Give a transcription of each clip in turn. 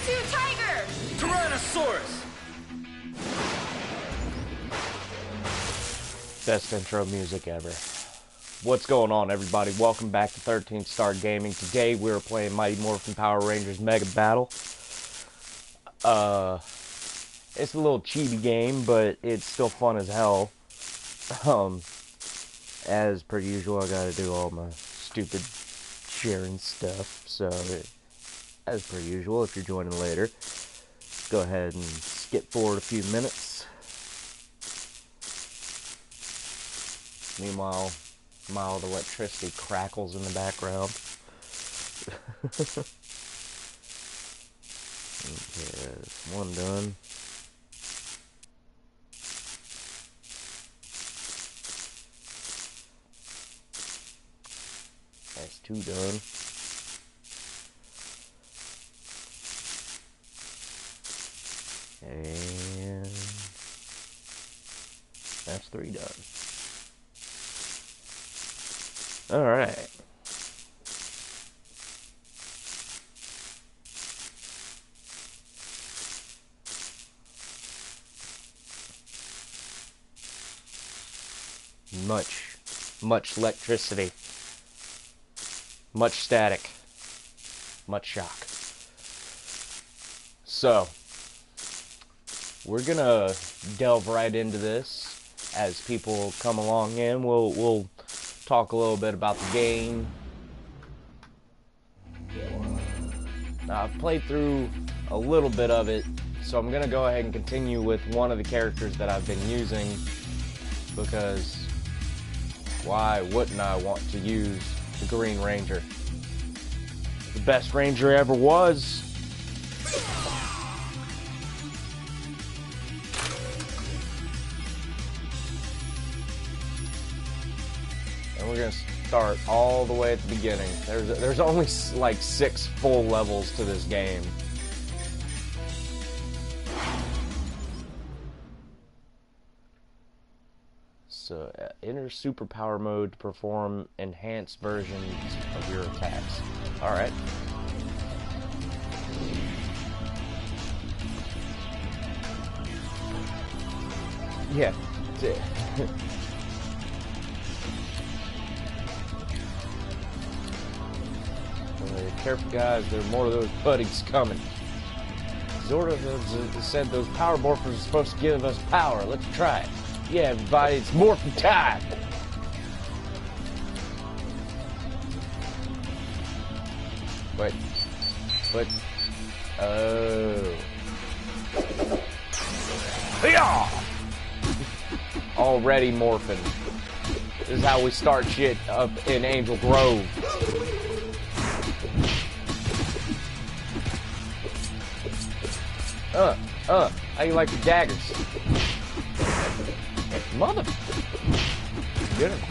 Saber-tooth tiger! Tyrannosaurus! Best intro music ever. What's going on, everybody? Welcome back to 13th Star Gaming. Today we're playing Mighty Morphin Power Rangers Mega Battle. It's a little chibi game, but it's still fun as hell. As per usual, I gotta do all my stupid sharing stuff. So, as per usual, if you're joining later, go ahead and skip forward a few minutes. Meanwhile, mild electricity crackles in the background. Okay, that's one done. That's two done. And that's three done. Alright. Much electricity. Much static. Much shock. So, we're gonna delve right into this as people come along in. We'll talk a little bit about the game. Now, I've played through a little bit of it, so I'm gonna go ahead and continue with one of the characters that I've been using, because why wouldn't I want to use the Green Ranger? The best Ranger ever was. And we're gonna start all the way at the beginning. There's only like 6 full levels to this game. So, enter superpower mode to perform enhanced versions of your attacks. Alright. Yeah, that's it. Careful, guys, there are more of those buddies coming. Zorda said those power morphers are supposed to give us power. Let's try it. Yeah, everybody, it's Morphin time! But, oh. Hiya! Already Morphin. This is how we start shit up in Angel Grove. How you like the daggers? Mother! Get it.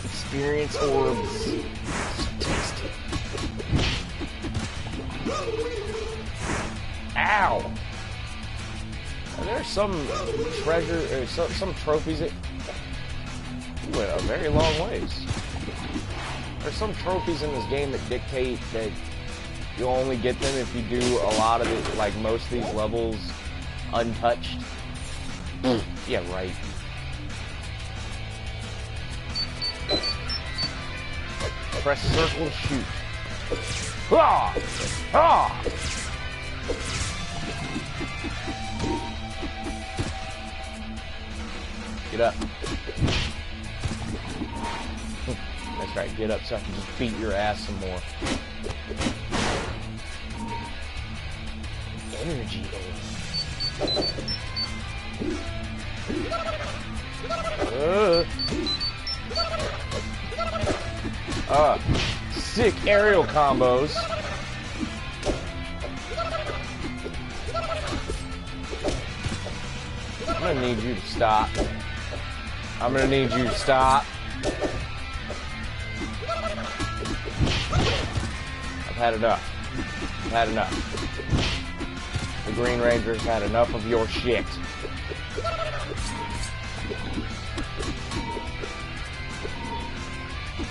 Experience orbs. So tasty. Ow! Are there some treasure, some trophies that you went a very long ways. There's some trophies in this game that dictate that you'll only get them if you do a lot of it, like most of these levels, untouched. Yeah, right. Press circle to shoot. Ah! Ah! Get up. That's right, get up so I can just beat your ass some more. Energy sick aerial combos. I'm gonna need you to stop. I'm gonna need you to stop. I've had enough. I've had enough. The Green Ranger's had enough of your shit. I'm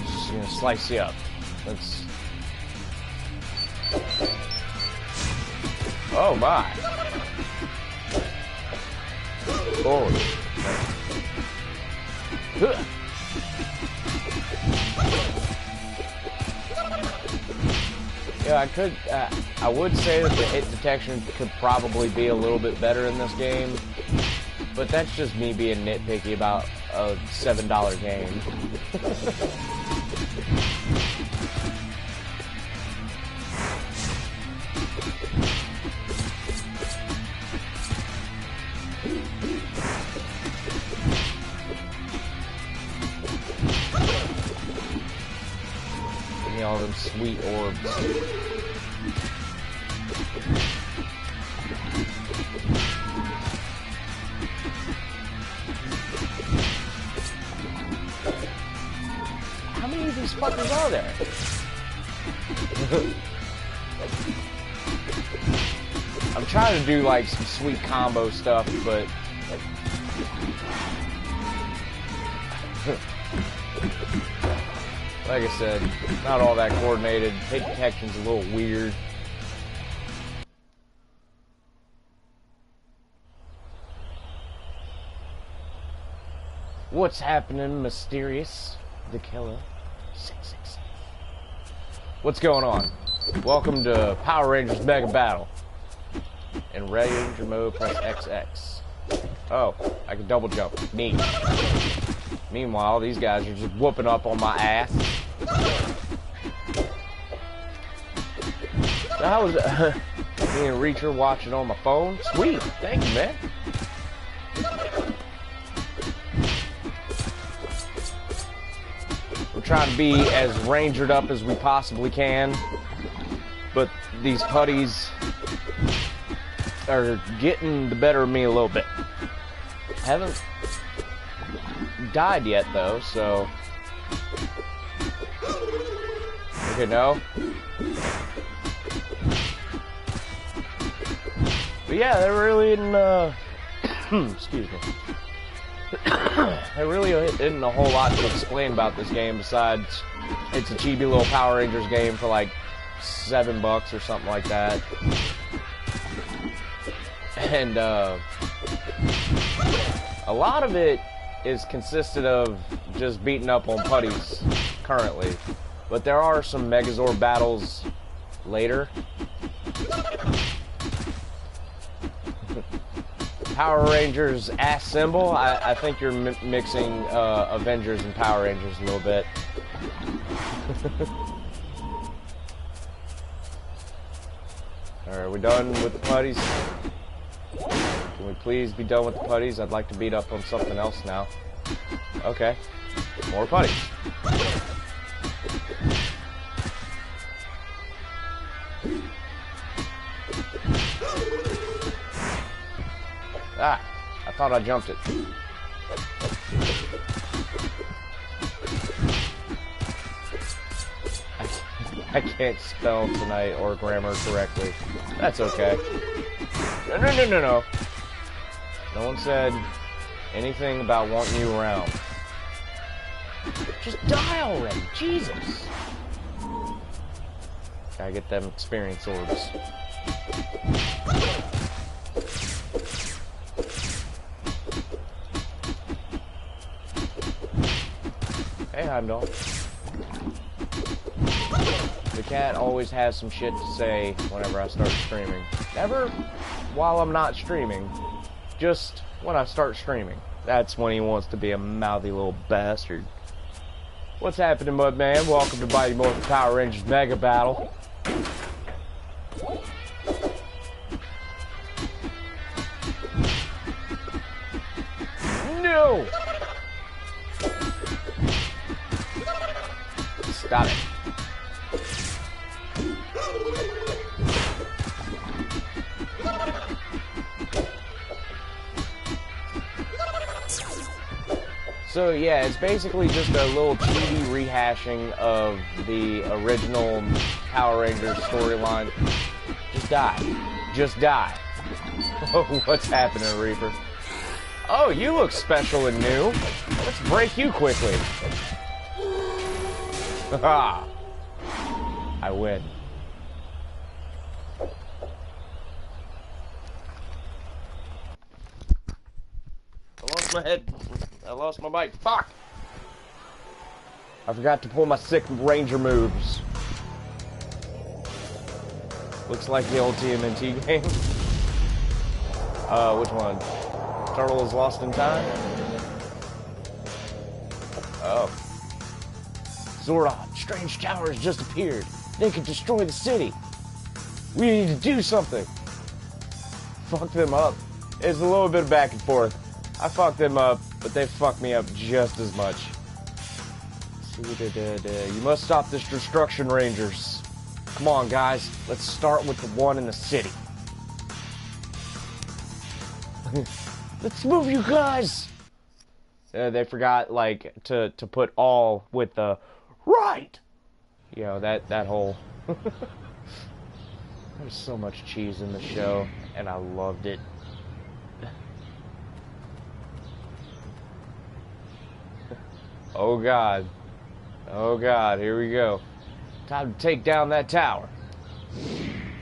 just gonna slice you up. Let's... Oh my! Forward. Yeah, I would say that the hit detection could probably be a little bit better in this game, but that's just me being nitpicky about a $7 game. Give me all them sweet orbs. How many of these fuckers are there? I'm trying to do like some sweet combo stuff, but like I said, not all that coordinated. Hit detection's a little weird. What's happening, Mysterious? The Killer. 666. What's going on? Welcome to Power Rangers Mega Battle. In Ranger mode, press XX. Oh, I can double jump. Neat. Meanwhile, these guys are just whooping up on my ass. So how was me and Reacher watching on my phone? Sweet. Thank you, man. We're trying to be as rangered up as we possibly can, but these putties are getting the better of me a little bit. Haven't died yet though, so okay, no. But yeah, there really isn't excuse me. There really isn't a whole lot to explain about this game besides it's a chibi little Power Rangers game for like $7 or something like that. And a lot of it is consisted of just beating up on putties currently, but there are some Megazord battles later. Power Rangers ass symbol. I think you're mixing Avengers and Power Rangers a little bit. Alright, we done with the putties? Can we please be done with the putties? I'd like to beat up on something else now. Okay. More putties. Ah, I thought I jumped it. I can't spell tonight or grammar correctly. That's okay. No. No one said anything about wanting you around. Just die already, Jesus. Gotta get them experience orbs. Hey, Heimdall. The cat always has some shit to say whenever I start streaming. Never while I'm not streaming, just when I start streaming. That's when he wants to be a mouthy little bastard. What's happening, Mudman? Welcome to Mighty Morphin Power Rangers Mega Battle. No! Stop it. So yeah, it's basically just a little chibi rehashing of the original Power Rangers storyline. Just die. Just die. Oh, what's happening, Reaper? Oh, you look special and new. Let's break you quickly. Haha. I win. I lost my head. I lost my bike. Fuck! I forgot to pull my sick ranger moves. Looks like the old TMNT game. Which one? Turtle is Lost in Time? Oh. Zordon, strange towers just appeared. They could destroy the city. We need to do something. Fuck them up. It's a little bit back and forth. I fucked them up, but they fucked me up just as much. You must stop this destruction, Rangers. Come on, guys. Let's start with the one in the city. Let's move, you guys. They forgot, like, to put all with the right. You know, that whole... There's so much cheese in the show, and I loved it. Oh, God. Oh, God. Here we go. Time to take down that tower.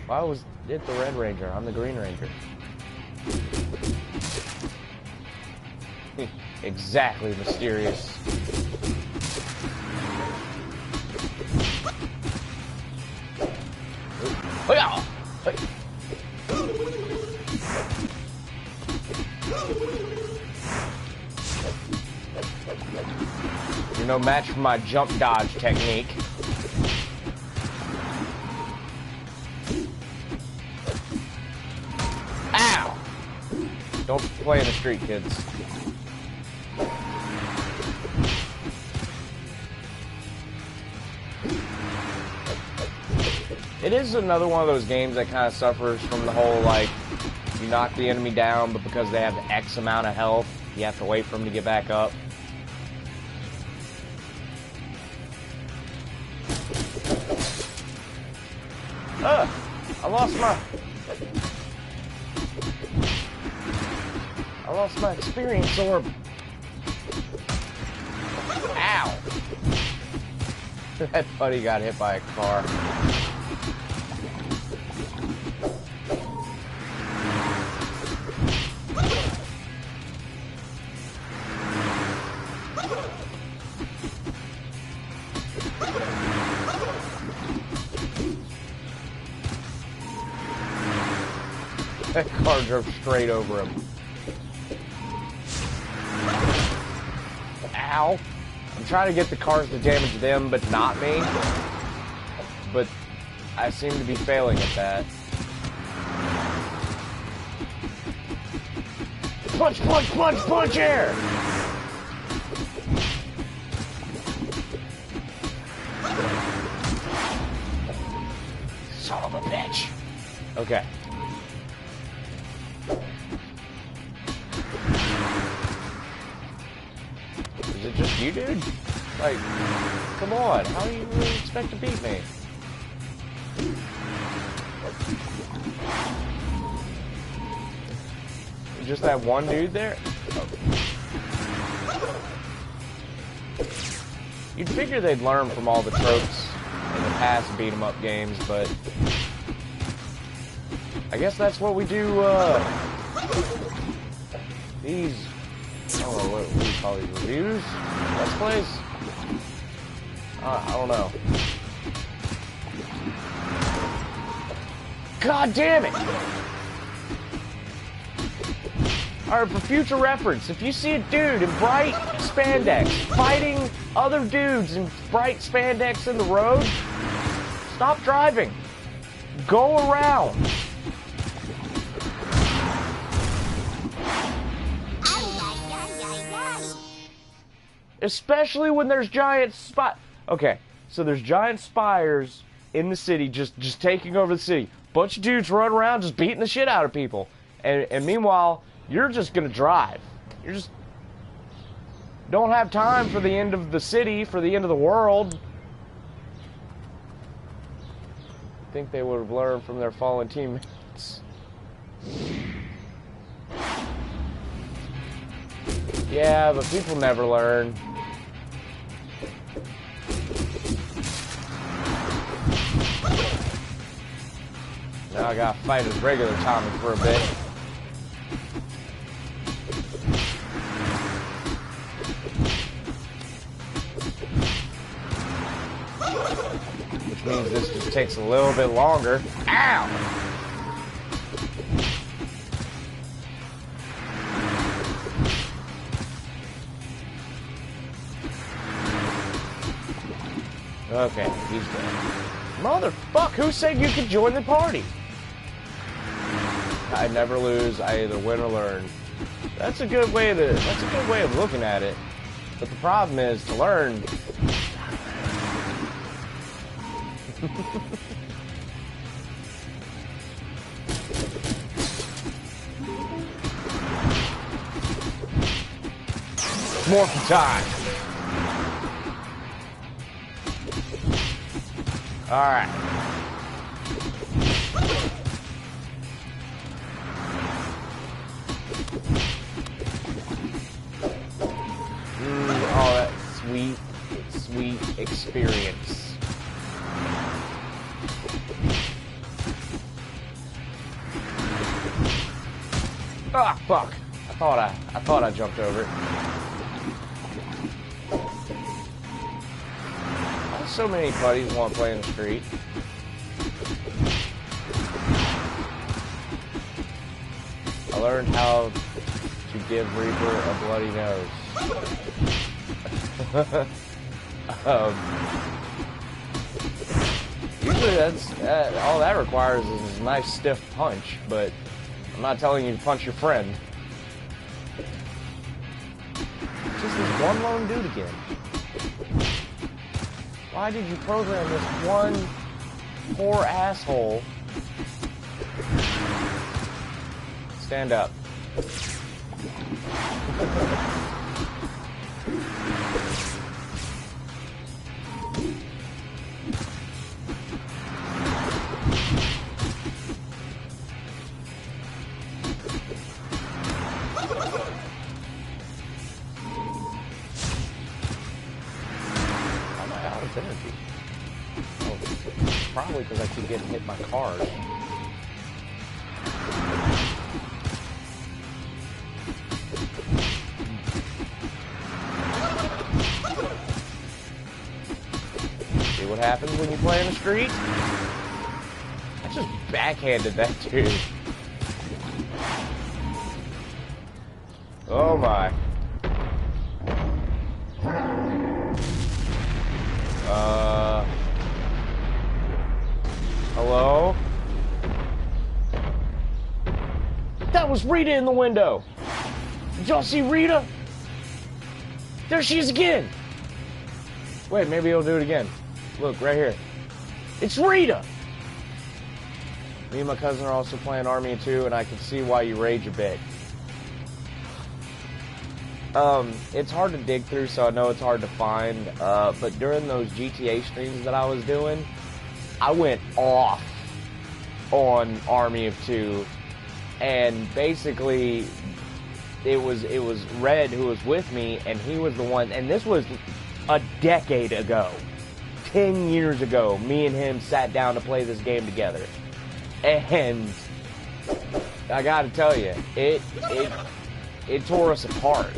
Why was it the Red Ranger? I'm the Green Ranger. Exactly, mysterious. You're no match for my jump dodge technique. Ow! Don't play in the street, kids. It is another one of those games that kind of suffers from the whole, like, you knock the enemy down, but because they have X amount of health, you have to wait for them to get back up. I lost my experience orb. Ow! That buddy got hit by a car. That car drove straight over him. Ow. I'm trying to get the cars to damage them, but not me. But I seem to be failing at that. Punch, punch, punch, punch, air! Son of a bitch. Okay. Is it just you, dude? Like, come on. How do you really expect to beat me? Just that one dude there? Oh. You'd figure they'd learn from all the tropes in the past beat-em-up games, but I guess that's what we do, these, I don't know, what do you call these, reviews? Let's plays? I don't know. God damn it! Alright, for future reference, if you see a dude in bright spandex fighting other dudes in bright spandex in the road, stop driving. Go around. Especially when there's giant Okay, so there's giant spires in the city, just taking over the city. Bunch of dudes run around just beating the shit out of people. And meanwhile, you're just gonna drive. You're just don't have time for the end of the city, for the end of the world. I think they would have learned from their fallen teammates. Yeah, Yeah, but people never learn. Now I gotta fight his regular Tommy for a bit. Which means this just takes a little bit longer. Ow! Okay, he's dead. Motherfuck, who said you could join the party? I never lose, I either win or learn. That's a good way of looking at it. But the problem is to learn. Morphin time. Alright. Oh, that sweet experience. Ah, fuck. I thought I jumped over it. So many buddies want to play in the street. I learned how to give Reaper a bloody nose. Usually that's all that requires is a nice stiff punch, but I'm not telling you to punch your friend. It's just this one lone dude again. Why did you program this one poor asshole? Stand up. Energy. Oh, probably because I keep getting hit by cars. See what happens when you play in the street? I just backhanded that dude. Oh my. Hello? That was Rita in the window. Did y'all see Rita? There she is again. Wait, maybe he'll do it again. Look, right here. It's Rita! Me and my cousin are also playing Army 2, and I can see why you rage a bit. It's hard to dig through, so I know it's hard to find, but during those GTA streams that I was doing, I went off on Army of 2, and basically it was Red who was with me, and he was the one, and this was a decade ago, 10 years ago, me and him sat down to play this game together, and I gotta tell you, it tore us apart.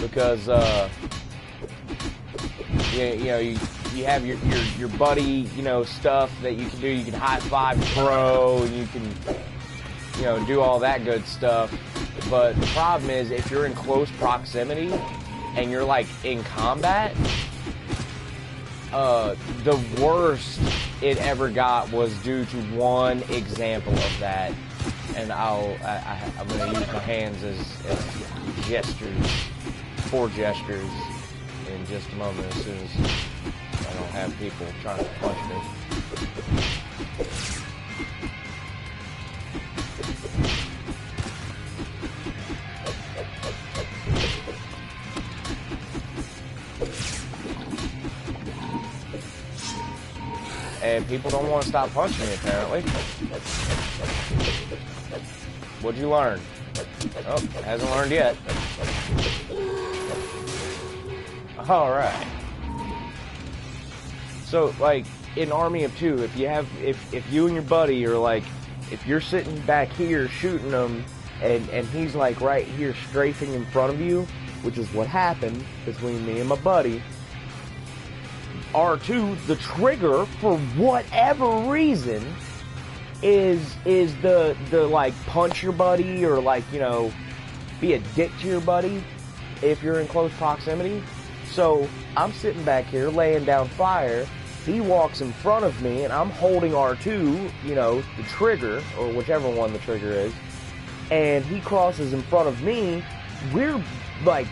Because you have your buddy, stuff that you can do. You can high five pro, and you can do all that good stuff. But the problem is, if you're in close proximity and you're like in combat, the worst it ever got was due to one example of that. And I'm going to use my hands as gestures, for gestures, in just a moment, as soon as I don't have people trying to punch me. And people don't want to stop punching me, apparently. What'd you learn? Oh, hasn't learned yet. Alright. So, like, in Army of Two, if you and your buddy are like, if you're sitting back here shooting him, and he's like right here strafing in front of you, which is what happened between me and my buddy, R2, the trigger, for whatever reason, is the like punch your buddy or like, you know, be a dick to your buddy if you're in close proximity. So I'm sitting back here laying down fire. He walks in front of me and I'm holding R2, you know, the trigger, or whichever one the trigger is, and he crosses in front of me. We're like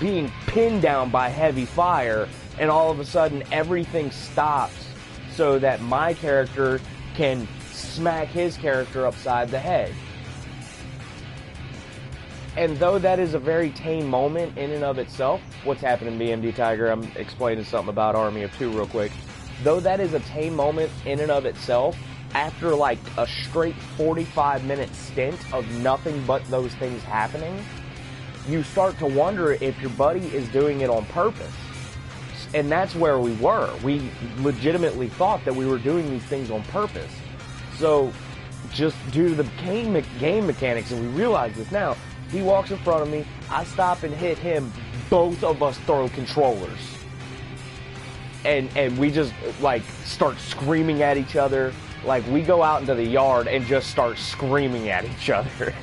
being pinned down by heavy fire, and all of a sudden everything stops so that my character can smack his character upside the head. And though that is a very tame moment in and of itself, what's happening, BMD Tiger? I'm explaining something about Army of Two real quick. Though that is a tame moment in and of itself, after like a straight 45-minute stint of nothing but those things happening, you start to wonder if your buddy is doing it on purpose. And that's where we were. We legitimately thought that we were doing these things on purpose. So, just due to the game mechanics, and we realize this now, he walks in front of me, I stop and hit him, both of us throw controllers. And we just, like, start screaming at each other. Like, we go out into the yard and just start screaming at each other.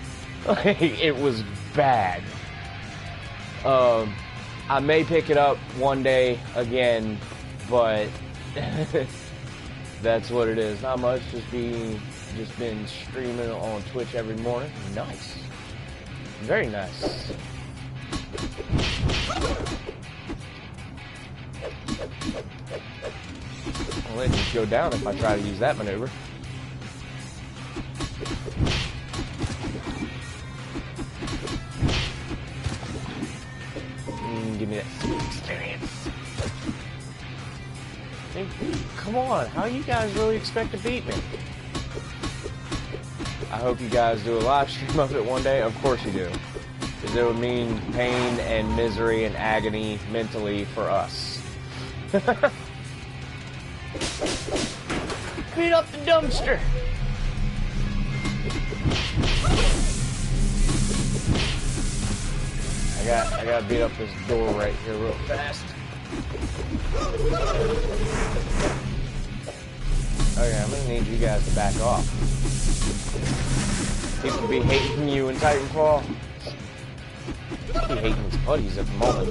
Like, it was bad. I may pick it up one day again, but that's what it is. Not much, just been streaming on Twitch every morning. Nice. Very nice. I'll let it go down if I try to use that maneuver. Give me that experience. Hey, come on, how you guys really expect to beat me? I hope you guys do a live stream of it one day. Of course you do. Because it would mean pain and misery and agony mentally for us. Beat up the dumpster! I gotta beat up this door right here real fast. Okay, I'm gonna need you guys to back off. People be hating you in Titanfall. He hating his buddies at the moment.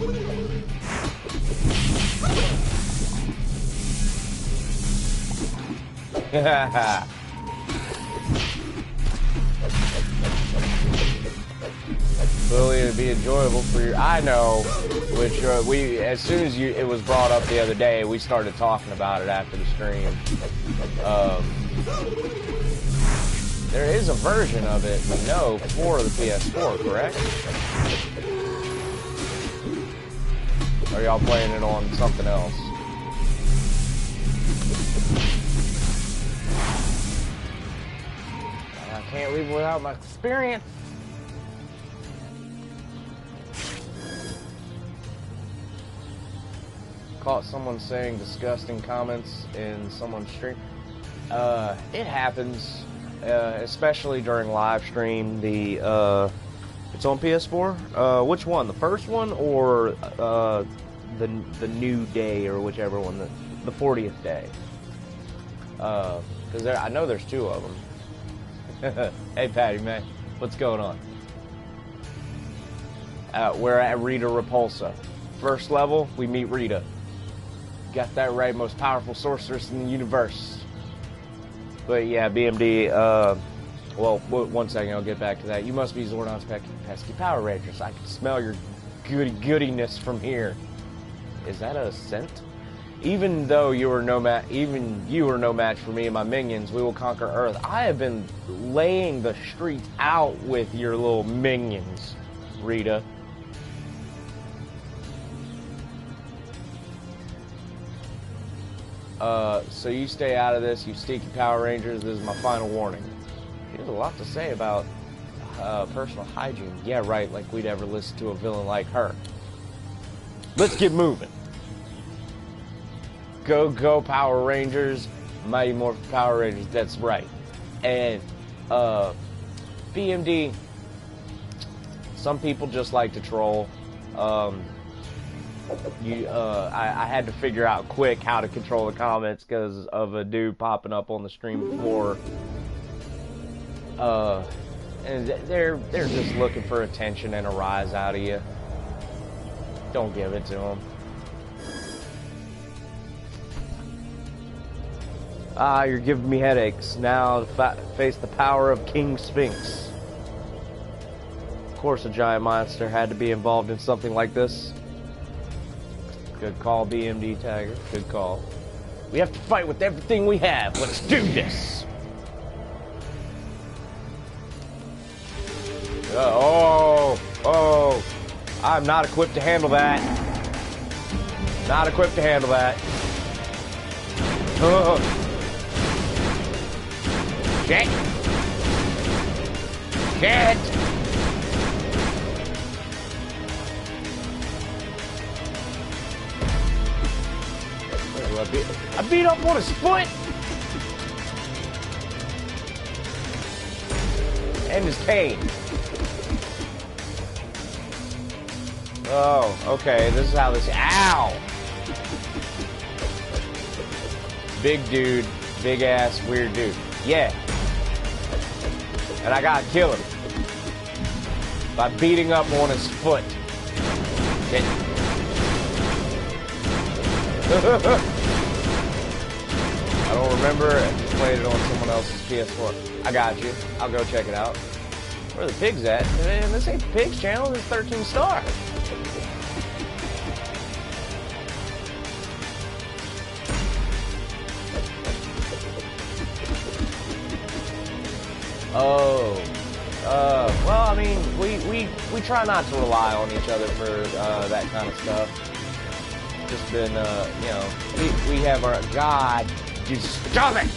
Clearly it'd be enjoyable for your... I know, which as soon as it was brought up the other day, we started talking about it after the stream. There is a version of it, we know, for the PS4, correct? Or are y'all playing it on something else? I can't leave without my experience. Caught someone saying disgusting comments in someone's stream. It happens, especially during live stream. It's on PS4. Which one? The first one or the new day, or whichever one, the 40th day? Because I know there's two of them. Hey Patty, man, what's going on? We're at Rita Repulsa. First level, we meet Rita. Got that right, most powerful sorceress in the universe. But yeah, BMD, well, one second, I'll get back to that. You must be Zordon's pesky Power Rangers. I can smell your goodiness from here. Is that a scent? Even though you are no match for me and my minions, we will conquer Earth. I have been laying the streets out with your little minions, Rita. So you stay out of this, you sneaky Power Rangers. This is my final warning. He has a lot to say about personal hygiene. Yeah, right, like we'd ever listen to a villain like her. Let's get moving. Go Power Rangers, Mighty Morphin Power Rangers, that's right. And BMD, some people just like to troll. I had to figure out quick how to control the comments because of a dude popping up on the stream before. And they're just looking for attention and a rise out of you. Don't give it to them. Ah, you're giving me headaches. Now face the power of King Sphinx. Of course, a giant monster had to be involved in something like this. Good call, BMD Tiger. Good call. We have to fight with everything we have. Let's do this. Oh. I'm not equipped to handle that. Not equipped to handle that. Shit. Shit. I beat up on his foot. And his cane. Oh, okay. This is how this. Ow! Big dude. Big ass weird dude. Yeah. And I gotta kill him by beating up on his foot. Shit. I don't remember. I just played it on someone else's PS4. I got you. I'll go check it out. Where the pigs at? Man, this ain't the pigs channel. This is 13 star. Oh. Well, I mean, we try not to rely on each other for that kind of stuff. Just been, you know, we have our God. Jesus, stop it!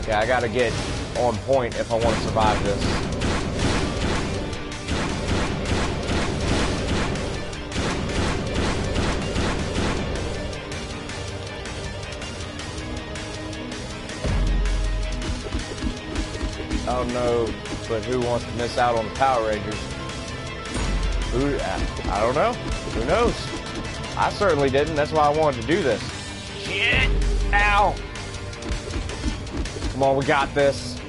Okay, I gotta get on point if I want to survive this. Oh no, but who wants to miss out on the Power Rangers? Who? I don't know. Who knows? I certainly didn't. That's why I wanted to do this. Shit! Ow! Come on, we got this.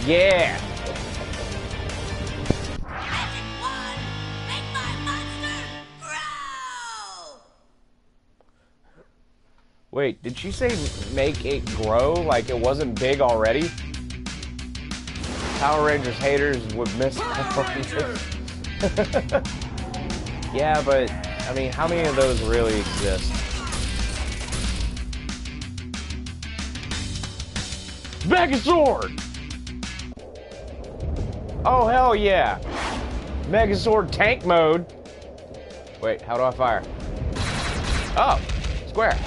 Yeah! Wait, did she say make it grow? Like it wasn't big already? Power Rangers haters would miss Power Rangers. Yeah, but, I mean, how many of those really exist? Megazord! Oh, hell yeah! Megazord tank mode. Wait, how do I fire? Oh, square.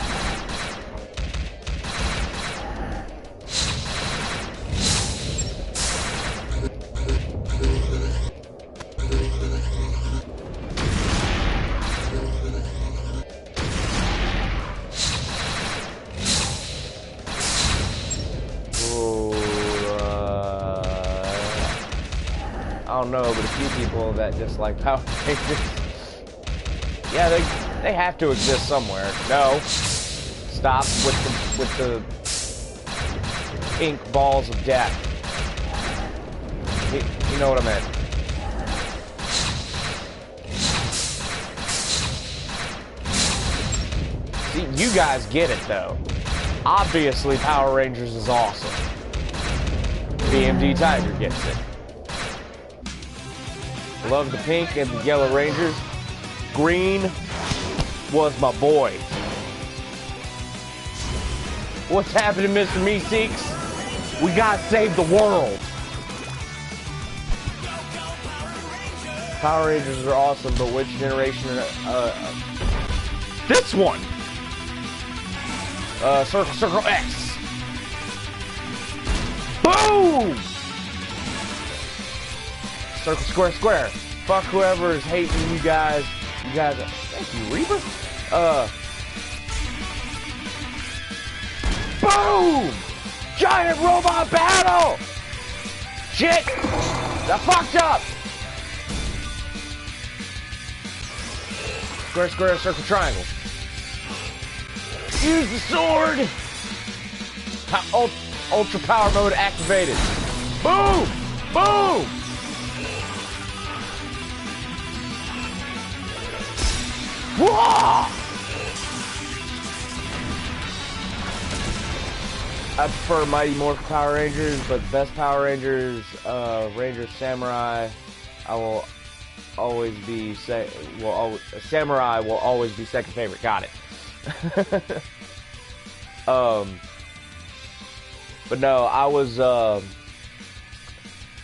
I don't know, but a few people that dislike Power Rangers, yeah, they have to exist somewhere. No, stop with the pink balls of death. You know what I meant. See, you guys get it though. Obviously, Power Rangers is awesome. BMD Tiger gets it. Love the pink and the yellow Rangers. Green was my boy. What's happening, Mr. Meeseeks? We gotta save the world. Power Rangers are awesome, but which generation? This one. Circle X. Boom! Circle, square, square. Fuck whoever's hating you guys. You guys are... Thank you, Reaper. Boom! Giant robot battle! Shit! That fucked up! Square, square, circle, triangle. Use the sword! Ultra power mode activated. Boom! Boom! Whoa! I prefer Mighty Morphin Power Rangers, but the best Power Rangers, Ranger Samurai, I will always be Samurai will always be second favorite. Got it. But no, I was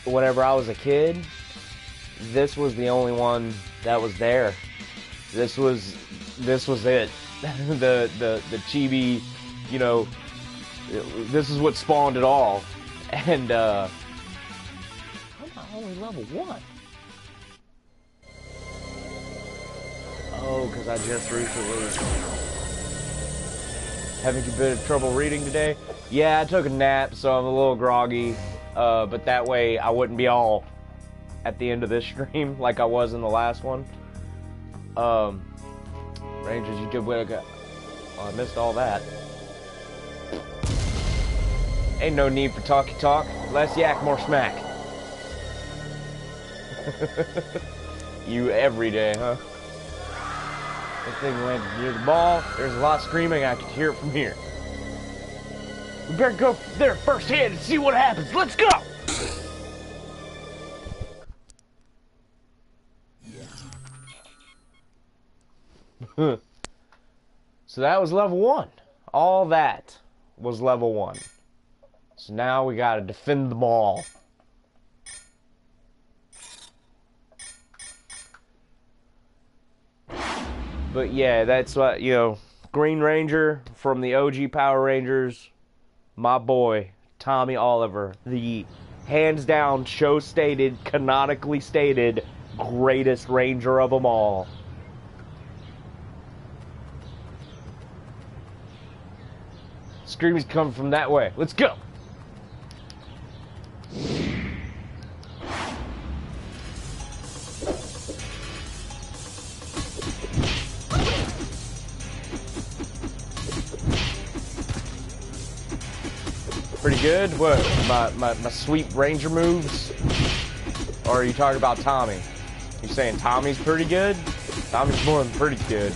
whenever I was a kid, this was the only one that was there. This was it. the chibi, you know. This is what spawned it all, and I'm only level 1. Oh, because I just recently having a bit of trouble reading today. Yeah, I took a nap, so I'm a little groggy, but that way I wouldn't be all at the end of this stream like I was in the last one. Rangers, you did well. Oh, I missed all that. Ain't no need for talky talk. Less yak, more smack. You every day, huh? This thing landed near the ball. There's a lot of screaming. I can hear it from here. We better go there firsthand and see what happens. Let's go! So that was level 1. All that was level 1. So now we gotta defend the mall. But yeah, that's what, you know, Green Ranger from the OG Power Rangers, my boy, Tommy Oliver, the hands down, show stated, canonically stated, greatest Ranger of them all. Screaming's coming from that way. Let's go! Pretty good? What? My sweet Ranger moves? Or are you talking about Tommy? You saying Tommy's pretty good? Tommy's more than pretty good.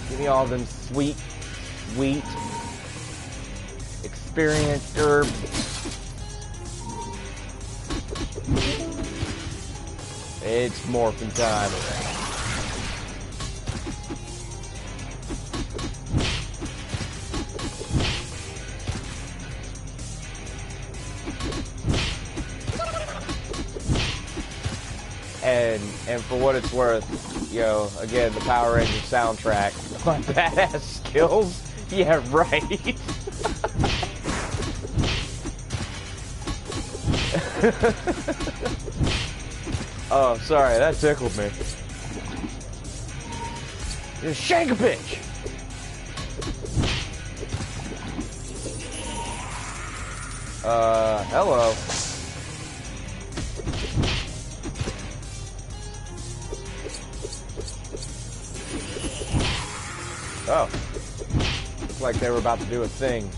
Give me all them sweet experienced herb. It's Morphin time. And for what it's worth, you know, again, the Power Rangers soundtrack, my badass skills, yeah, right. Oh, sorry, that tickled me. Just shake a bitch. Hello. Oh. Looks like they were about to do a thing.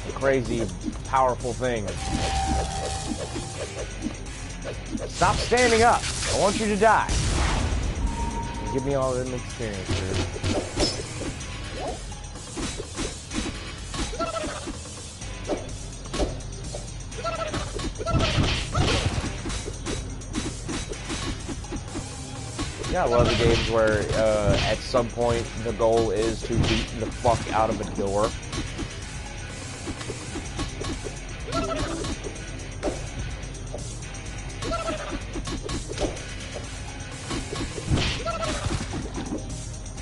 A crazy, powerful thing. Stop standing up. I want you to die. Give me all them experiences. Yeah, I love the games where at some point the goal is to beat the fuck out of a door.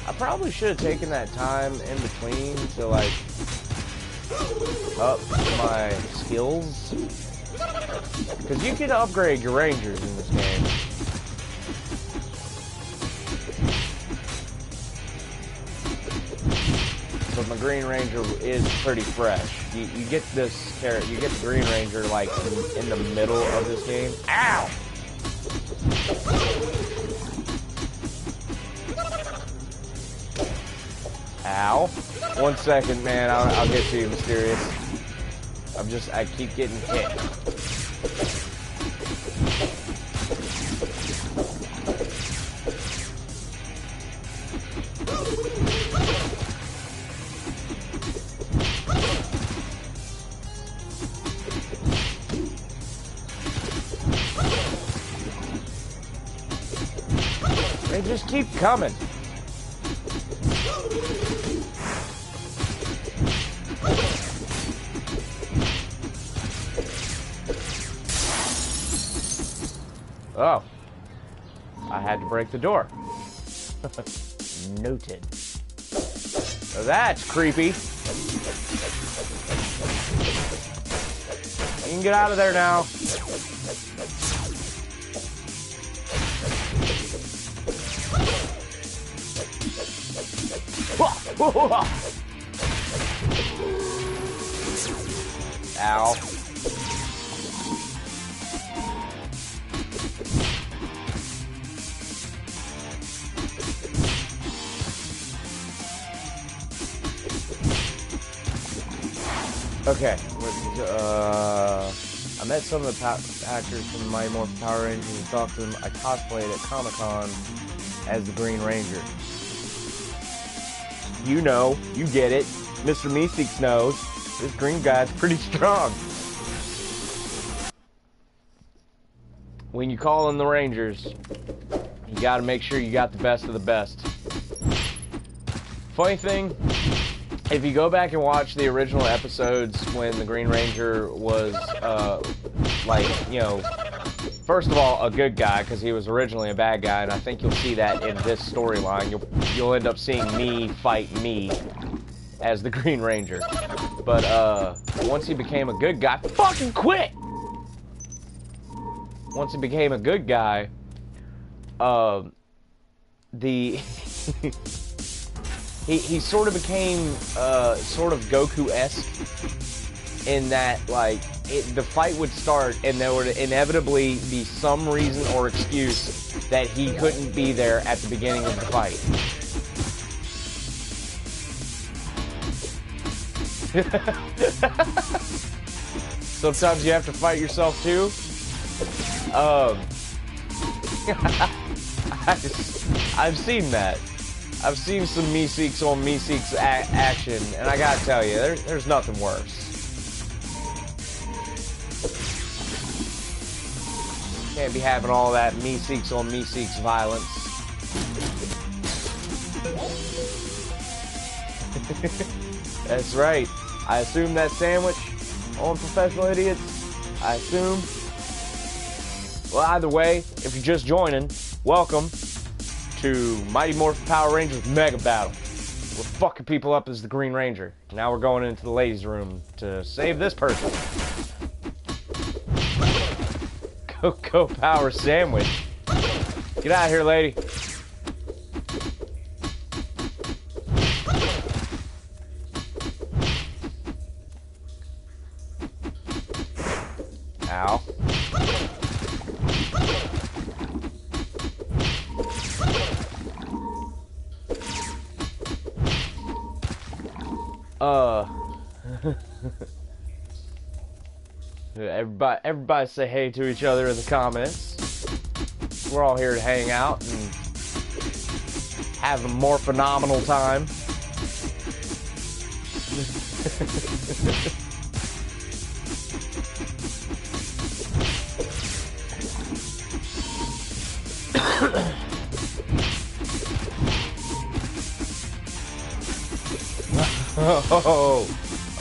I probably should have taken that time in between to like up my skills. Because you can upgrade your rangers in this game. But my Green Ranger is pretty fresh. You get this character, you get the Green Ranger like in the middle of this game. Ow! Ow. 1 second, man. I'll get to you, Mysterious. I keep getting hit. They just keep coming. Oh. I had to break the door. Noted. So that's creepy. You can get out of there now. Ow. Okay, I met some of the actors from Mighty Morphin Power Rangers and talked to them. I cosplayed at Comic-Con as the Green Ranger. You know, you get it. Mr. Meeseeks knows. This green guy's pretty strong. When you call in the Rangers, you gotta make sure you got the best of the best. Funny thing, if you go back and watch the original episodes when the Green Ranger was, like, you know, first of all, a good guy, because he was originally a bad guy, and I think you'll see that in this storyline. You'll end up seeing me fight me as the Green Ranger. But, once he became a good guy, fucking quit! Once he became a good guy, he sort of became sort of Goku-esque in that, like, the fight would start and there would inevitably be some reason or excuse that he couldn't be there at the beginning of the fight. Sometimes you have to fight yourself too. I've seen that. I've seen some Meeseeks on Meeseeks action, and I gotta tell you, there's nothing worse. Can't be having all that Meeseeks on Meeseeks violence. That's right. I assume that sandwich on Professional Idiots. I assume. Well, either way, if you're just joining, welcome to Mighty Morphin Power Rangers Mega Battle. We're fucking people up as the Green Ranger. Now we're going into the ladies' room to save this person. Cocoa Power Sandwich. Get out of here, lady. Ow. Everybody say hey to each other in the comments. We're all here to hang out and have a more phenomenal time.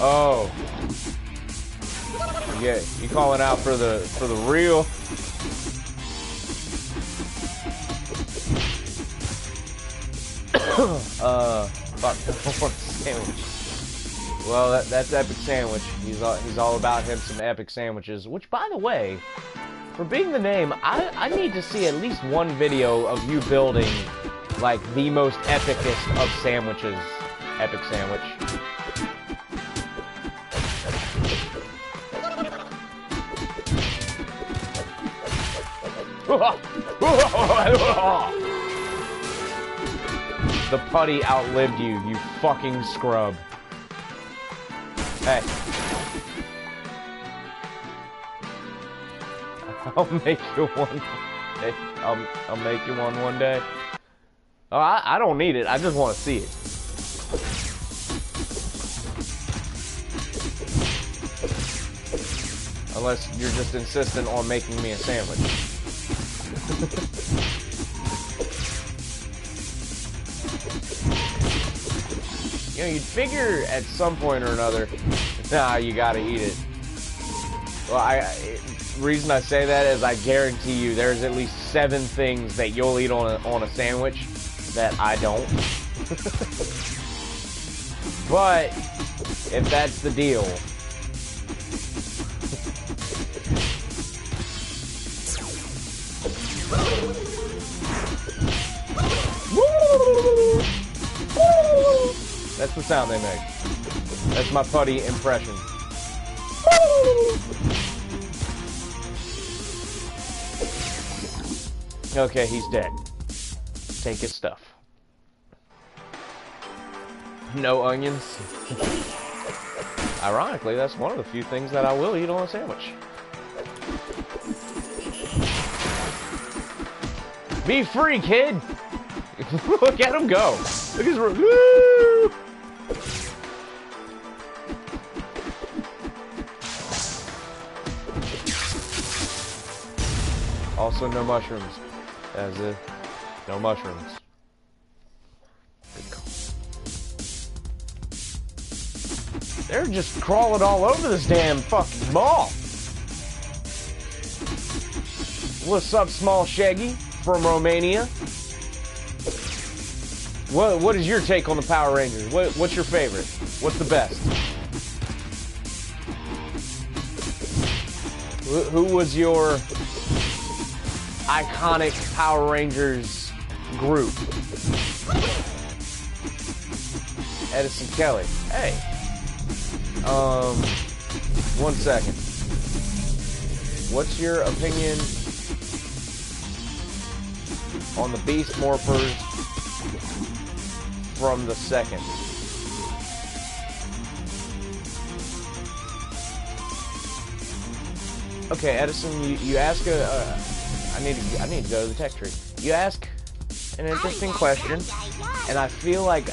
Oh. Yeah, you calling out for the real? Fuck, I want a sandwich. Well, that's Epic Sandwich. He's all about him some epic sandwiches. Which, by the way, for being the name, I need to see at least one video of you building, like, the most epicest of sandwiches. Epic Sandwich. The putty outlived you, you fucking scrub. Hey. I'll make you one. Hey, I'll make you one day. Oh, I don't need it. I just want to see it. Unless you're just insistent on making me a sandwich. You know, you'd figure at some point or another, nah, you gotta eat it. Well, the reason I say that is I guarantee you there's at least 7 things that you'll eat on a sandwich that I don't. But if that's the deal, that's the sound they make. That's my putty impression. Okay, he's dead. Take his stuff. No onions. Ironically, that's one of the few things that I will eat on a sandwich. Be free, kid! Look at him go! Look at his... Woo! Also, no mushrooms. As if... No mushrooms. Good call. They're just crawling all over this damn fucking mall. What's up, Small Shaggy from Romania? What is your take on the Power Rangers? What's your favorite? What's the best? Who was your iconic Power Rangers group? Edison Kelly. Hey. 1 second. What's your opinion on the Beast Morphers from the second? Okay, Edison, you ask I need to go to the tech tree. You ask an interesting question, and I feel like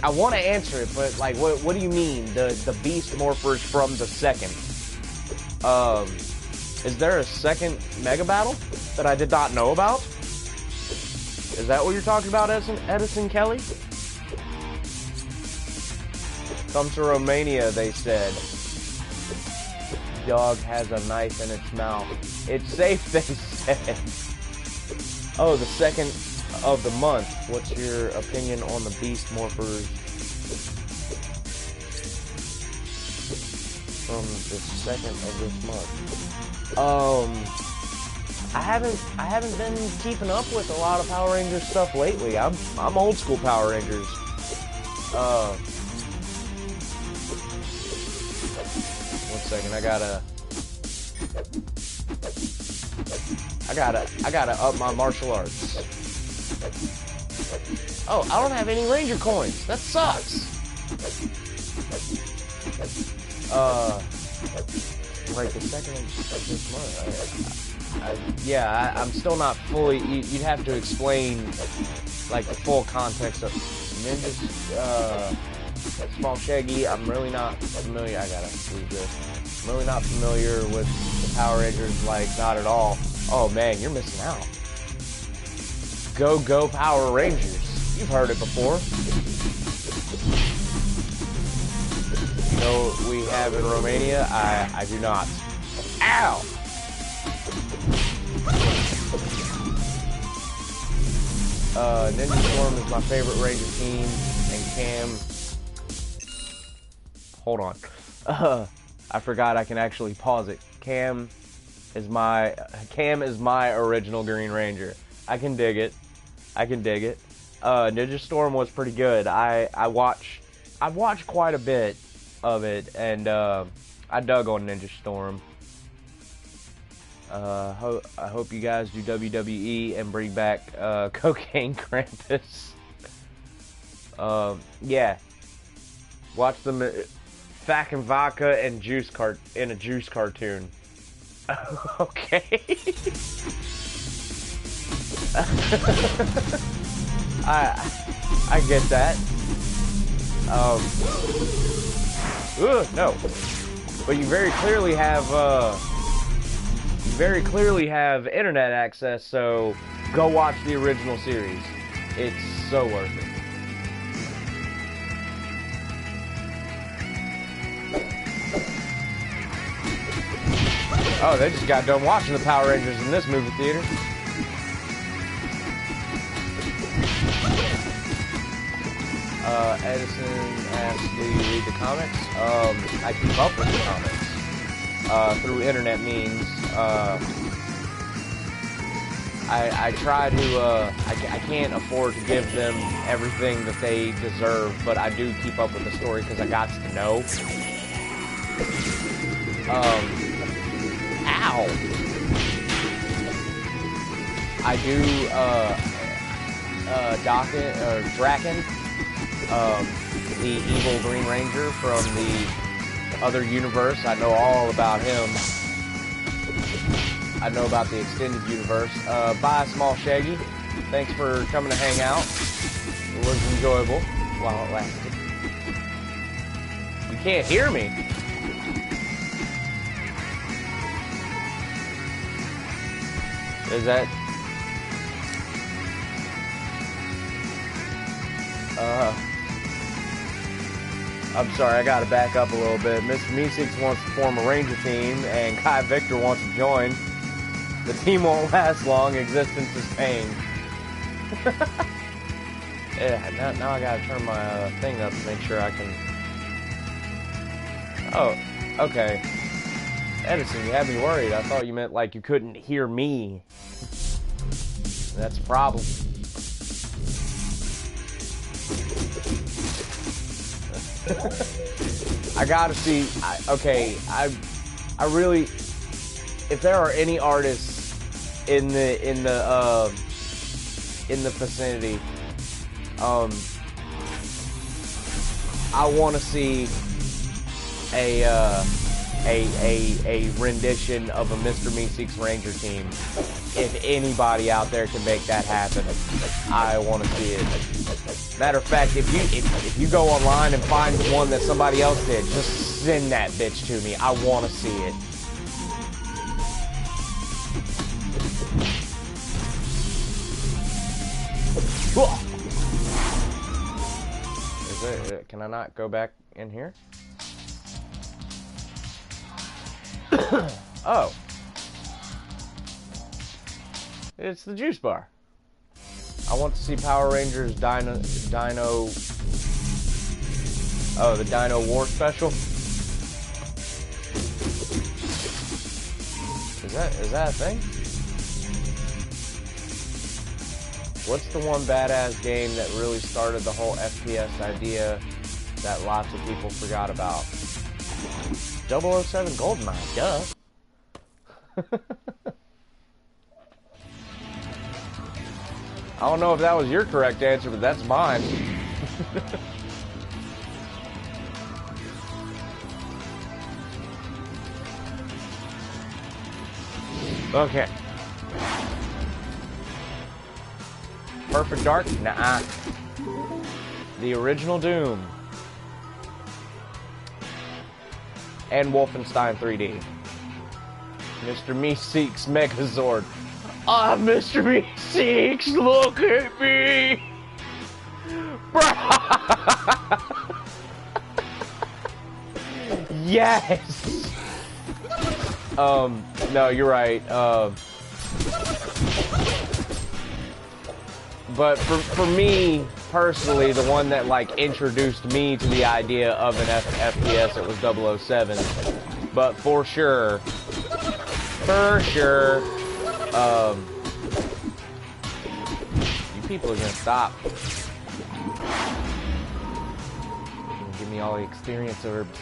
I want to answer it, but like, what do you mean the Beast Morphers from the second? Is there a second Mega Battle that I did not know about? Is that what you're talking about, Edison Kelly? Come to Romania, they said. Dog has a knife in its mouth. It's safe, they said. Oh, the second of the month. What's your opinion on the Beast Morphers from the second of this month? I haven't been keeping up with a lot of Power Rangers stuff lately. I'm old school Power Rangers. One second, I gotta up my martial arts. Oh, I don't have any Ranger coins. That sucks. Like the second of this month. Yeah, I'm still not fully. You'd have to explain like the full context of Ninjas. Small Shaggy. I'm really not familiar. I gotta read this. I'm really not familiar with the Power Rangers. Like, not at all. Oh man, you're missing out. Go Power Rangers. You've heard it before. You know what we have in Romania? I do not. Ow! Ninja Storm is my favorite Ranger team, and Cam hold on. I forgot I can actually pause it. Cam is my original Green Ranger. I can dig it. Ninja Storm was pretty good. I've watched quite a bit of it, and I dug on Ninja Storm. I hope you guys do WWE and bring back Cocaine Krampus. Yeah. Watch them Fack and Vodka and in a juice cartoon. Okay. I get that. No. But you very clearly have internet access, so go watch the original series. It's so worth it. Oh, they just got done watching the Power Rangers in this movie theater. Edison asked, do you read the comics? I keep up with the comics through internet means. I try to, I can't afford to give them everything that they deserve, but I do keep up with the story because I got to know. Ow! I do, Draken, the evil Green Ranger from the other universe. I know all about him. I know about the extended universe. Bye, Small Shaggy. Thanks for coming to hang out. It was enjoyable while it lasted. You can't hear me. Is that... I'm sorry, I gotta back up a little bit. Mr. Meeseeks wants to form a Ranger team, and Kai Victor wants to join. The team won't last long. Existence is pain. Yeah, now I gotta turn my thing up to make sure I can... Oh, okay. Edison, you had me worried. I thought you meant like you couldn't hear me. That's a problem. I gotta see. I really. If there are any artists in the vicinity, I want to see a rendition of a Mr. Meeseeks Ranger team. If anybody out there can make that happen, I want to see it. Matter of fact, if you go online and find one that somebody else did, just send that bitch to me. I want to see it. Can I not go back in here? Oh. It's the juice bar. I want to see Power Rangers Dino... Oh, the Dino War special? Is that a thing? What's the one badass game that really started the whole FPS idea that lots of people forgot about? 007 GoldenEye, duh. I don't know if that was your correct answer, but that's mine. Okay. Perfect Dark? Nah. The original Doom. And Wolfenstein 3D. Mr. Meeseeks Megazord. Ah, Mr. Meeseeks, look at me! Yes! No, you're right. But for me, personally, the one that, like, introduced me to the idea of an FPS, it was 007. But for sure, you people are gonna stop. Give me all the experience herbs.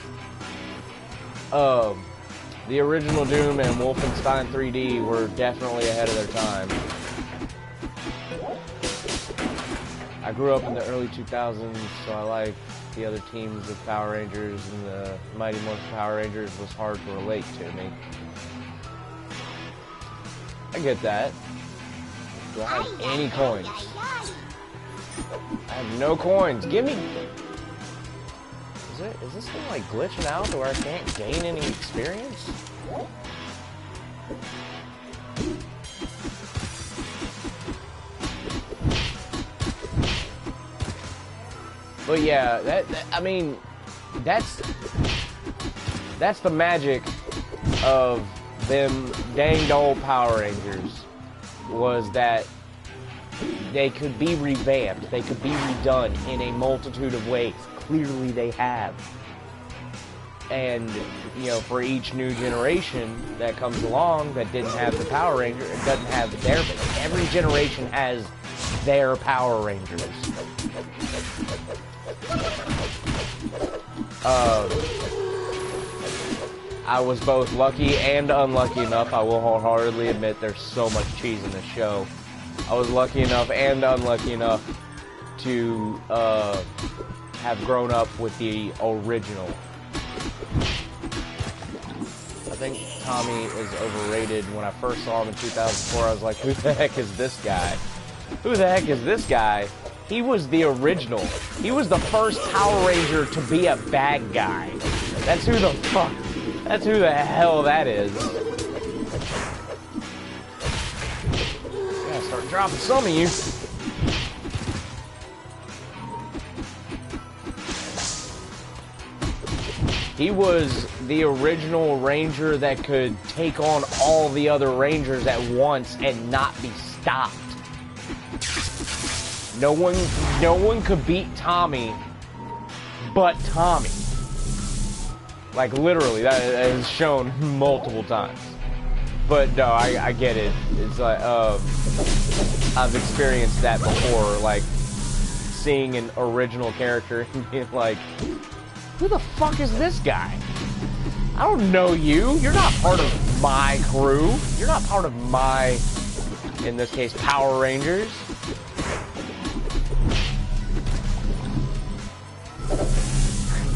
The original Doom and Wolfenstein 3D were definitely ahead of their time. I grew up in the early 2000s, so I like the other teams of Power Rangers, and the Mighty Morphin Power Rangers was hard to relate to me. I get that. Do I have any coins? I have no coins. Give me... Is this thing like glitching out to where I can't gain any experience? But yeah, I mean, that's the magic of them danged old Power Rangers, was that they could be revamped, they could be redone in a multitude of ways. Clearly they have. And, you know, for each new generation that comes along that didn't have the Power Ranger, it doesn't have their, every generation has their Power Rangers. I was both lucky and unlucky enough, I will wholeheartedly admit there's so much cheese in this show. I was lucky enough and unlucky enough to have grown up with the original. I think Tommy is overrated. When I first saw him in 2004, I was like, who the heck is this guy? Who the heck is this guy? He was the original. He was the first Power Ranger to be a bad guy. That's who the fuck, that's who the hell that is. Gotta start dropping some of you. He was the original Ranger that could take on all the other Rangers at once and not be stopped. No one could beat Tommy but Tommy. Like, literally, that is shown multiple times. But no, I get it. It's like, I've experienced that before, like, seeing an original character and being like, who the fuck is this guy? I don't know you. You're not part of my crew. You're not part of my, in this case, Power Rangers.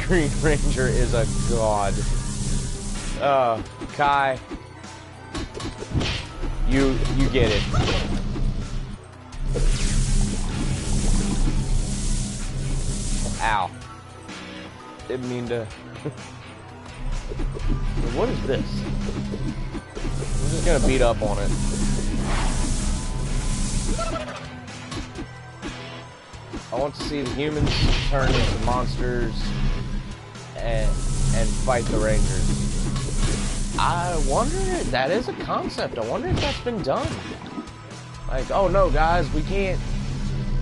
Green Ranger is a god. Kai. You get it. Ow. Didn't mean to. What is this? I'm just gonna beat up on it. I want to see the humans turn into monsters and fight the Rangers. I wonder if that is a concept. I wonder if that's been done. Like, oh no, guys, we can't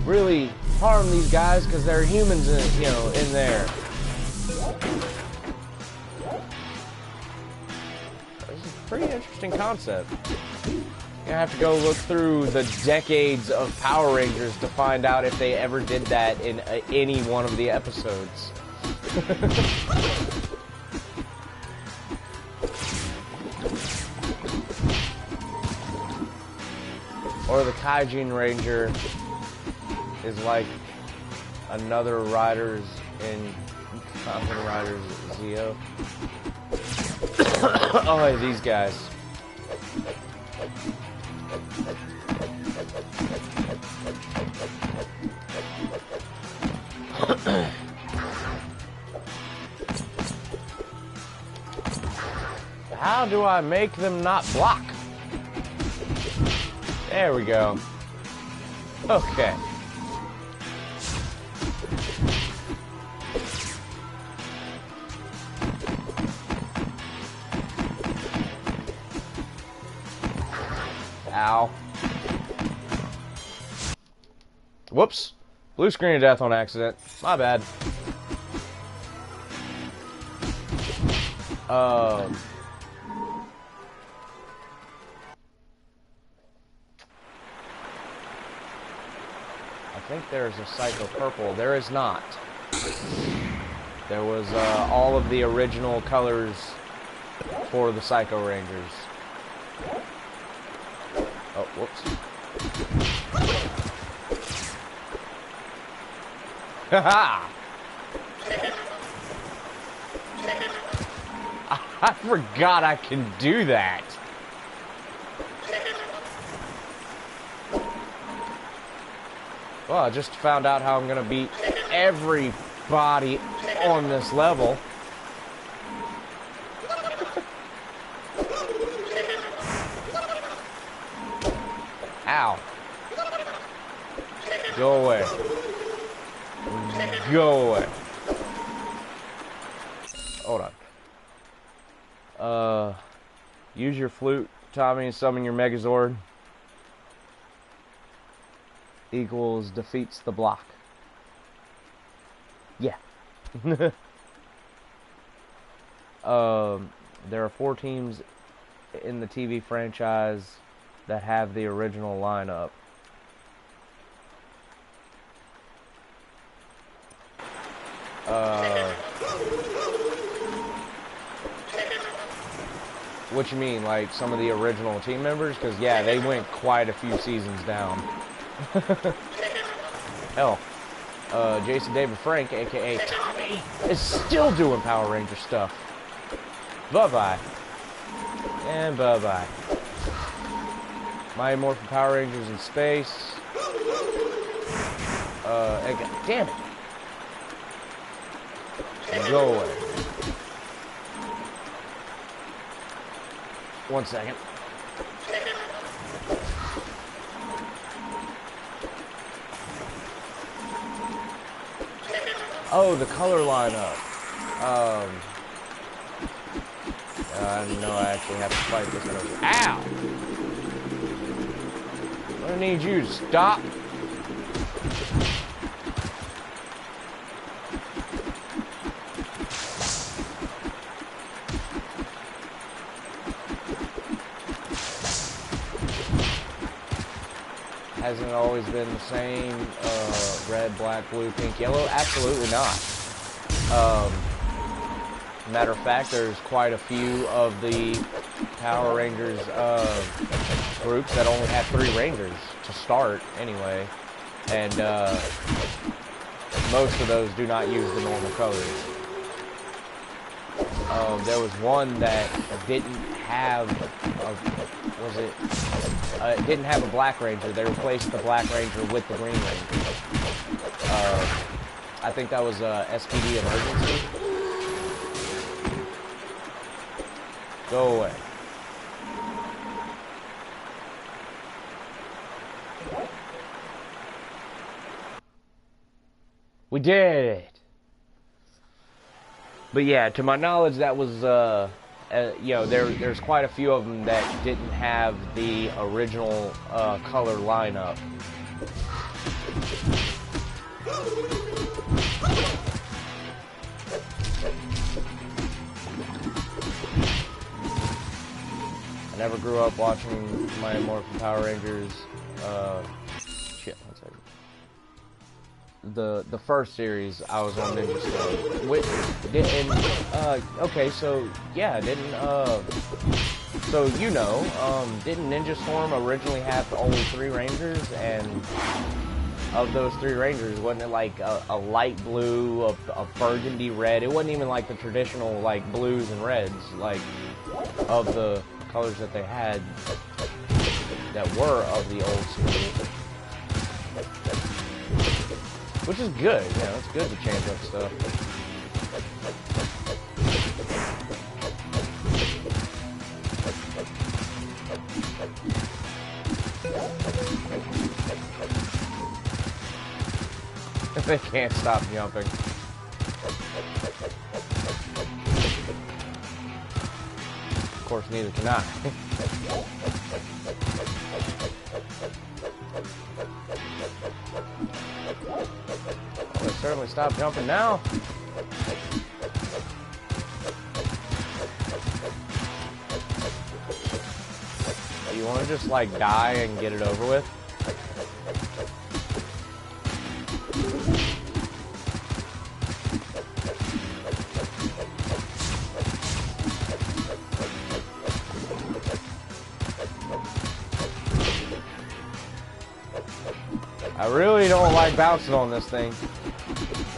really harm these guys because there are humans in, you know, in there. This is a pretty interesting concept. You have to go look through the decades of Power Rangers to find out if they ever did that in any one of the episodes. Or the Kaijin Ranger is like another Riders in Kamen Riders Zeo. Oh, hey, these guys. How do I make them not block? There we go. Okay. Ow. Whoops. Blue screen of death on accident. My bad. I think there's a Psycho Purple. There is not. There was all of the original colors for the Psycho Rangers. Oh, whoops. Haha! I forgot I can do that. Well, I just found out how I'm gonna beat everybody on this level. Ow. Go away. Go away. Hold on. Use your flute, Tommy, and summon your Megazord. Equals defeats the block. Yeah. There are 4 teams in the TV franchise that have the original lineup. What you mean, like some of the original team members? Because yeah, they went quite a few seasons down. Hell, Jason David Frank, aka Tommy, is still doing Power Ranger stuff. Bye-bye. And bye-bye. Mighty Morphin Power Rangers in space. Damn it. Go away. 1 second. Oh, the color lineup. I didn't know I actually have to fight this one. Ow! I need you to stop. Hasn't it always been the same? Red, black, blue, pink, yellow? Absolutely not. Matter of fact, there's quite a few of the Power Rangers groups that only have 3 Rangers to start, anyway. And most of those do not use the normal colors. There was one that didn't have didn't have a Black Ranger. They replaced the Black Ranger with the Green Ranger. I think that was SPD Emergency. Go away. We did it. But yeah, to my knowledge, that was, you know, there's quite a few of them that didn't have the original color lineup. I never grew up watching my Morphin Power Rangers. Shit, one second. The first series I was on Ninja Storm. Okay, so yeah, so you know, didn't Ninja Storm originally have only 3 Rangers, and of those 3 Rangers, wasn't it like a light blue, a burgundy red? It wasn't even like the traditional like blues and reds, like of the colors that they had that were of the old school. Which is good, you know, it's good to change up stuff. They can't stop jumping. Of course, neither can I. certainly stop jumping now. You want to just, like, die and get it over with? I really don't like bouncing on this thing.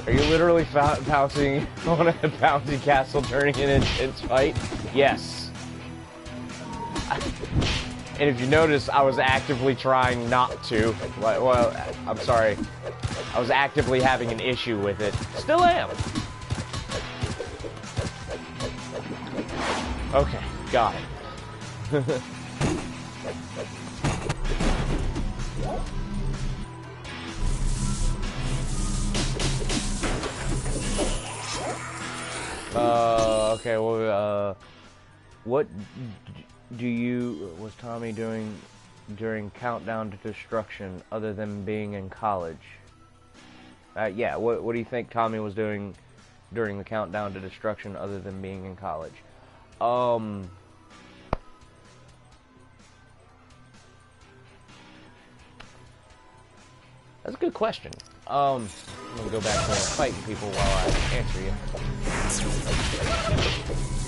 Are you literally bouncing on a bouncy castle, turning it into its fight? Yes. And if you notice, I was actively trying not to. Well, I'm sorry. I was actively having an issue with it. Still am. Okay, got it. Okay, well, what was Tommy doing during Countdown to Destruction other than being in college? Yeah, what do you think Tommy was doing during the Countdown to Destruction other than being in college? That's a good question. I'm gonna go back to fighting people while I answer you.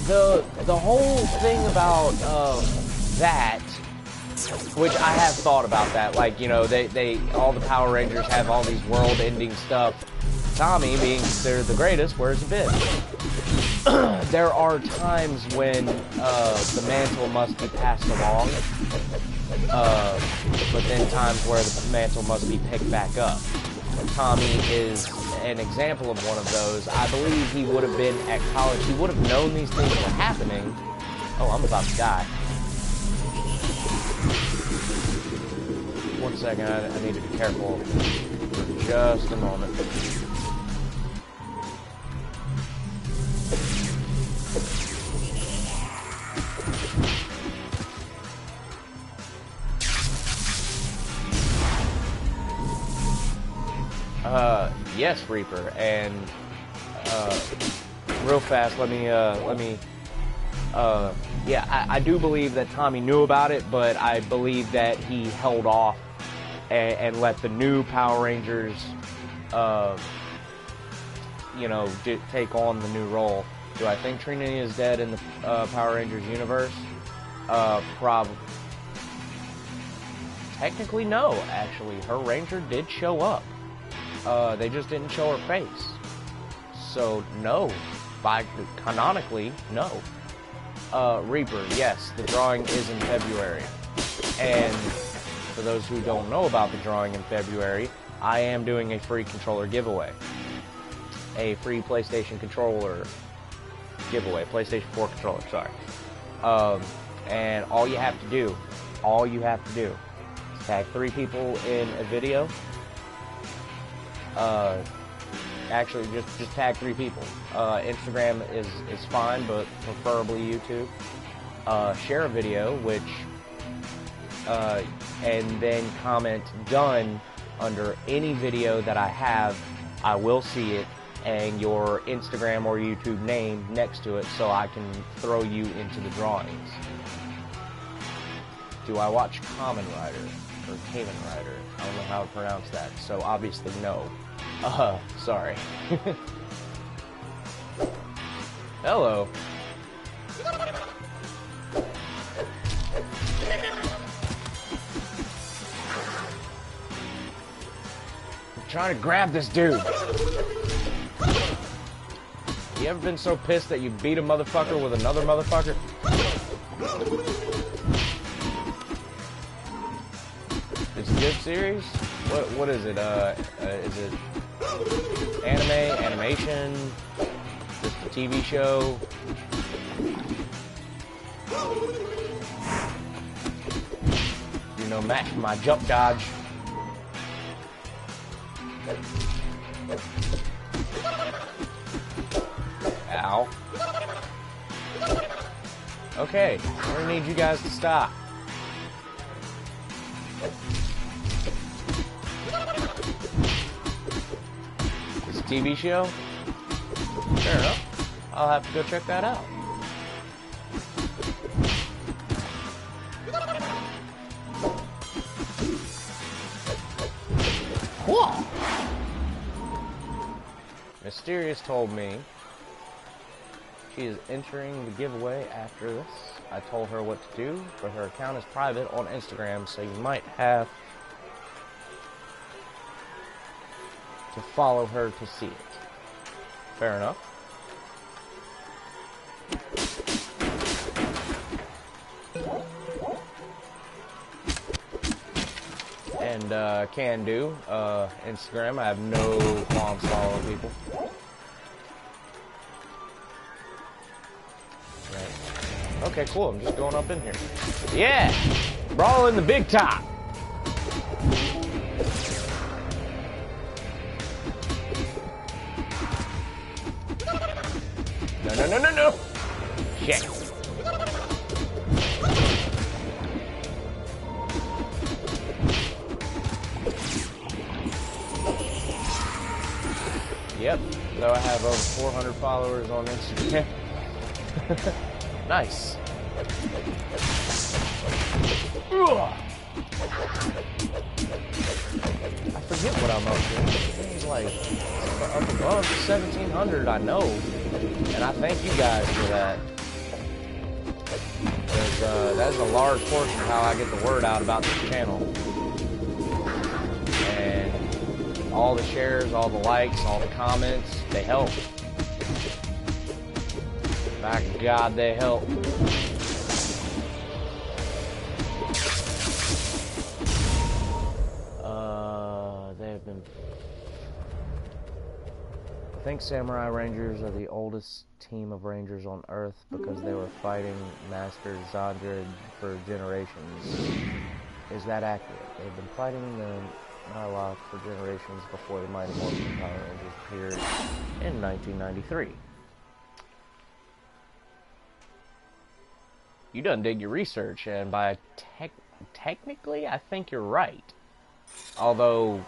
The whole thing about that, which I have thought about that, like, you know, they all the Power Rangers have all these world-ending stuff. Tommy, being considered the greatest, wears a bib. There are times when the mantle must be passed along, but then times where the mantle must be picked back up. Tommy is an example of one of those. I believe he would have been at college. He would have known these things were happening. Oh, I'm about to die. One second, I need to be careful for just a moment. Yes, Reaper, and real fast, yeah, I do believe that Tommy knew about it, but I believe that he held off and let the new Power Rangers, you know, take on the new role. Do I think Trinity is dead in the Power Rangers universe? Probably. Technically, no, actually. Her Ranger did show up. They just didn't show her face. So, no. Canonically, no. Reaper, yes, the drawing is in February. And for those who don't know about the drawing in February, I am doing a free controller giveaway. A free PlayStation controller giveaway. PlayStation 4 controller, sorry. And all you have to do is tag 3 people in a video. Actually, just tag 3 people. Instagram is fine, but preferably YouTube. Share a video, which, and then comment "done" under any video that I have. I will see it, and your Instagram or YouTube name next to it, so I can throw you into the drawings. Do I watch Kamen Rider or Kamen Rider? I don't know how to pronounce that, so obviously no. Sorry. Hello. I'm trying to grab this dude. You ever been so pissed that you beat a motherfucker with another motherfucker? It's a good series? What is it? Is it anime, animation, just a TV show? You know, match my jump dodge. Ow. Okay, I'm gonna need you guys to stop. TV show? Fair enough. I'll have to go check that out. Cool. Mysterious told me she is entering the giveaway after this. I told her what to do, but her account is private on Instagram, so you might have to follow her to see it. Fair enough. And can do Instagram. I have no qualms following people. Right. Okay, cool. I'm just going up in here. Yeah, brawling the big top. No. Shit. Yep, so I have over 400 followers on Instagram. Nice. I forget what I'm up to. It's like up above 1,700, I know. And I thank you guys for that. Because that's a large portion of how I get the word out about this channel. And all the shares, all the likes, all the comments, they help. My God, they help. They've been... I think Samurai Rangers are the oldest team of Rangers on Earth because they were fighting Master Zandra for generations. Is that accurate? They've been fighting the Nihilok for generations before the Mighty Morphin Power Rangers appeared in 1993. You done did your research, and by technically, I think you're right. Although,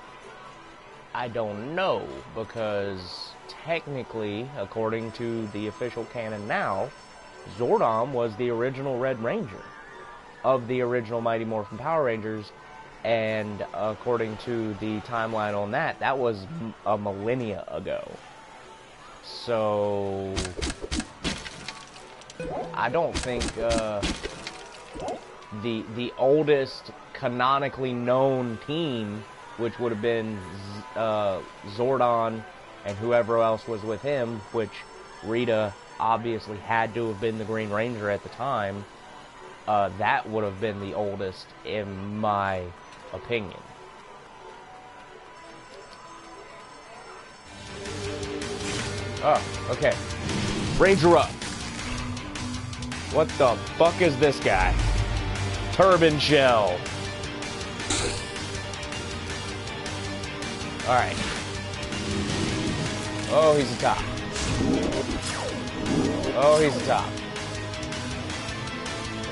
I don't know, because technically, according to the official canon now, Zordon was the original Red Ranger of the original Mighty Morphin Power Rangers, and according to the timeline on that, that was a millennia ago. So... I don't think the oldest canonically known team, which would have been Zordon and whoever else was with him, which Rita obviously had to have been the Green Ranger at the time, that would have been the oldest in my opinion. Oh, okay. Ranger up. What the fuck is this guy? Turban Shell. Alright. Oh, he's a top. Oh, he's a top.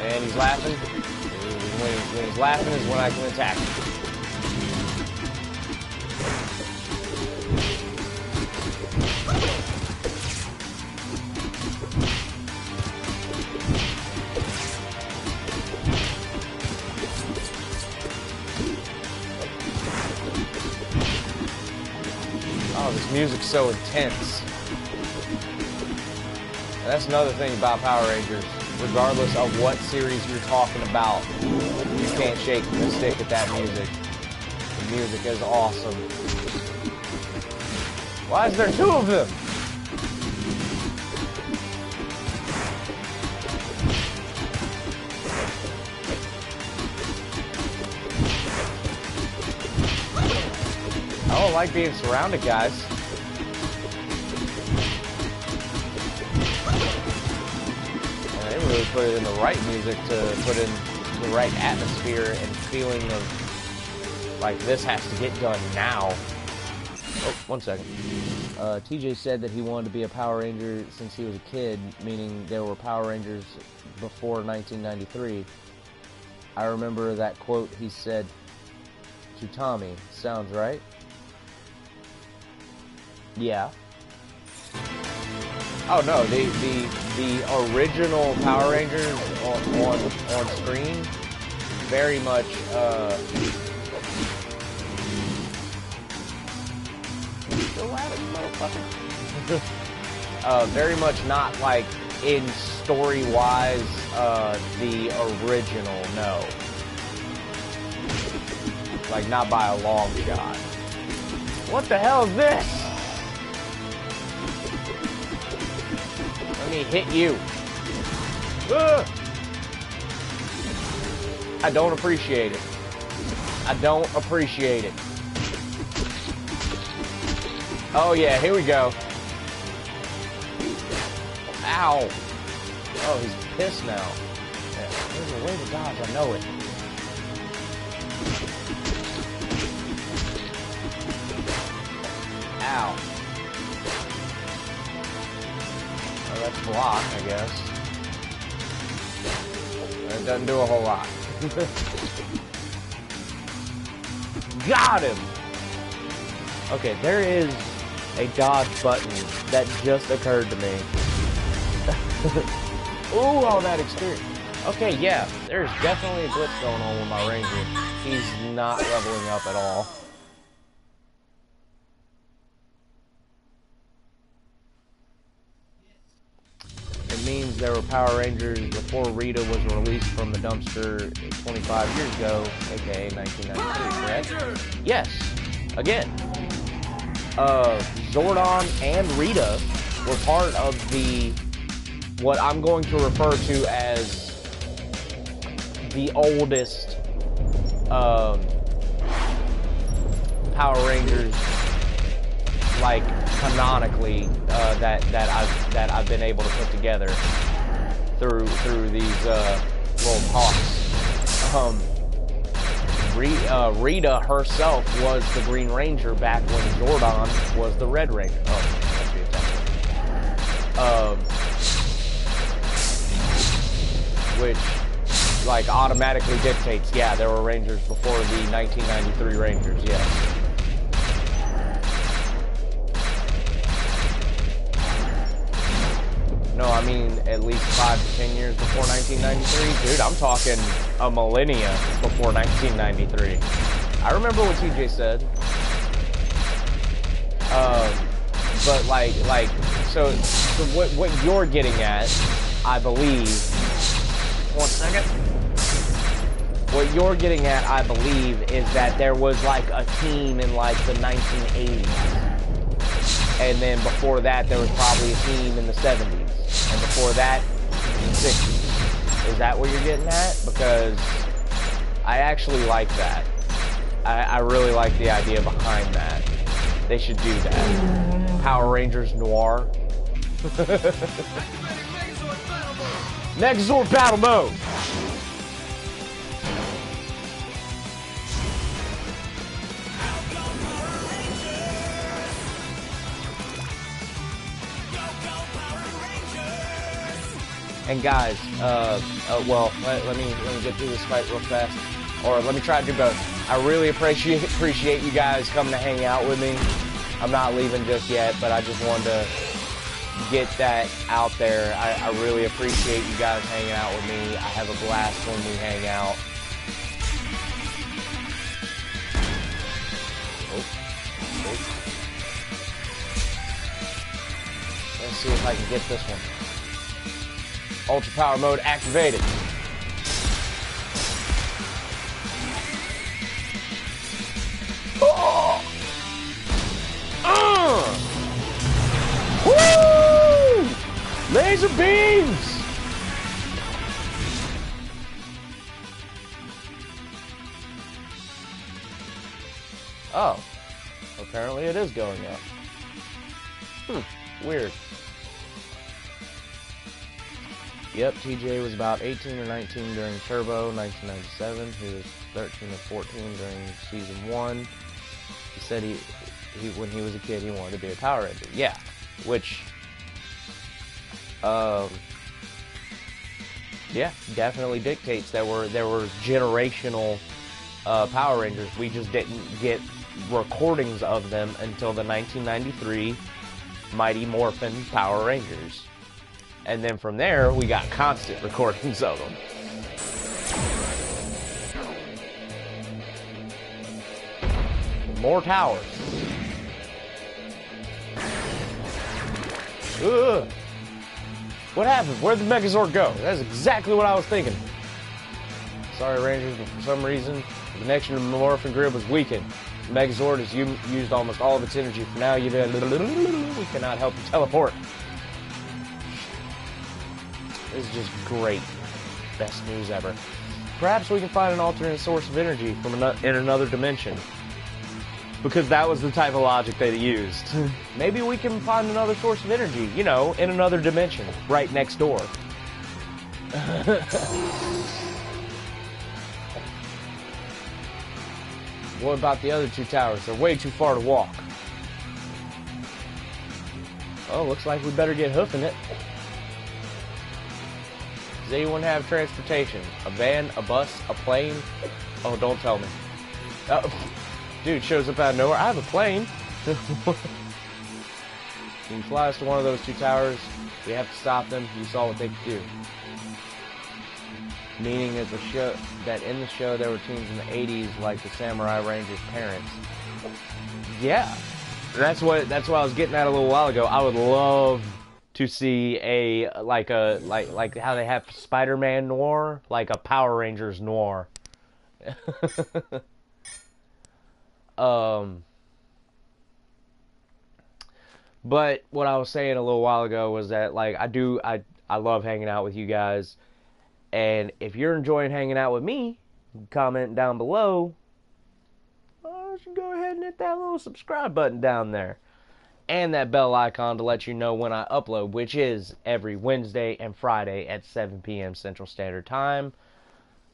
And he's laughing. When he's laughing is when I can attack him. Oh, this music's so intense. And that's another thing about Power Rangers. Regardless of what series you're talking about, you can't shake the stick at that music. The music is awesome. Why is there two of them? I don't like being surrounded, guys. And they really put it in the right music to put in the right atmosphere and feeling of like this has to get done now. Oh, one second. TJ said that he wanted to be a Power Ranger since he was a kid, meaning there were Power Rangers before 1993. I remember that quote he said to Tommy. Sounds right? Yeah. Oh no, the original Power Rangers on screen very much still at it, motherfucker. Very much not like in story wise the original, no. Like not by a long shot. What the hell is this? Let me hit you. Ugh. I don't appreciate it. I don't appreciate it. Oh yeah, here we go. Ow. Oh, he's pissed now. Yeah, there's a way to dodge, I know it. Ow. Oh, that's block, I guess. It doesn't do a whole lot. Got him! Okay, there is a dodge button that just occurred to me. Ooh, all that experience. Okay, yeah, there's definitely a glitch going on with my Ranger. He's not leveling up at all. It means there were Power Rangers before Rita was released from the dumpster 25 years ago, aka 1993, correct? Yes. Again. Zordon and Rita were part of the, what I'm going to refer to as the oldest Power Rangers, like canonically, that I've been able to put together through these little talks. Rita herself was the Green Ranger back when Zordon was the Red Ranger. Oh, which, like, automatically dictates, yeah, there were Rangers before the 1993 Rangers, yes. No, I mean at least 5 to 10 years before 1993. Dude, I'm talking a millennia before 1993. I remember what TJ said. But like, so what you're getting at, I believe. 1 second. What you're getting at, I believe, is that there was like a team in like the 1980s. And then before that, there was probably a team in the 70s. And before that, in the 60s. Is that what you're getting at? Because I actually like that. I really like the idea behind that. They should do that. Power Rangers Noir. Megazord Battle Mode! And guys, well, let me get through this fight real fast, or let me try to do both. I really appreciate you guys coming to hang out with me. I'm not leaving just yet, but I just wanted to get that out there. I really appreciate you guys hanging out with me. I have a blast when we hang out. Let's see if I can get this one. Ultra Power Mode activated. Oh! Woo! Laser beams! Oh. Apparently it is going up. Weird. Yep, TJ was about 18 or 19 during Turbo, 1997. He was 13 or 14 during Season 1. He said he when he was a kid, he wanted to be a Power Ranger. Yeah, which, yeah, definitely dictates that there were generational Power Rangers. We just didn't get recordings of them until the 1993 Mighty Morphin Power Rangers. And then from there, we got constant recordings of them. More towers. Ugh. What happened? Where'd the Megazord go? That's exactly what I was thinking. Sorry, Rangers, but for some reason, the connection to the Morphin grid was weakened. The Megazord has used almost all of its energy. For now, we cannot help you teleport. This is just great. Best news ever. Perhaps we can find an alternate source of energy from in another dimension. Because that was the type of logic that it used. Maybe we can find another source of energy, you know, in another dimension, right next door. What about the other two towers? They're way too far to walk. Oh, looks like we better get hoofing it. Does anyone have transportation? A van, a bus, a plane? Oh, don't tell me. Dude shows up out of nowhere. I have a plane. You can fly us to one of those two towers. We have to stop them. You saw what they could do. Meaning is the show that in the show there were teens in the 80s like the Samurai Rangers' parents. Yeah, that's what I was getting at a little while ago. I would love to see like how they have Spider-Man Noir, like a Power Rangers Noir. But what I was saying a little while ago was that, like, I love hanging out with you guys, and if you're enjoying hanging out with me, comment down below. You should go ahead and hit that little subscribe button down there, and that bell icon to let you know when I upload, which is every Wednesday and Friday at 7 p.m. Central Standard Time.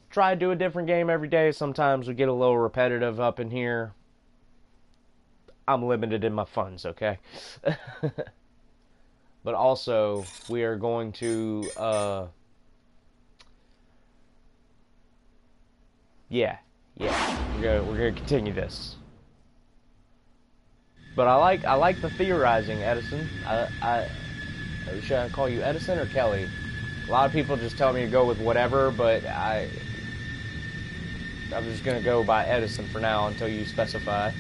Try to do a different game every day. Sometimes we get a little repetitive up in here. I'm limited in my funds, okay? But also, we are going to, yeah, we're gonna continue this. But I like the theorizing, Edison. Should I call you Edison or Kelly? A lot of people just tell me to go with whatever, but I'm just gonna go by Edison for now until you specify.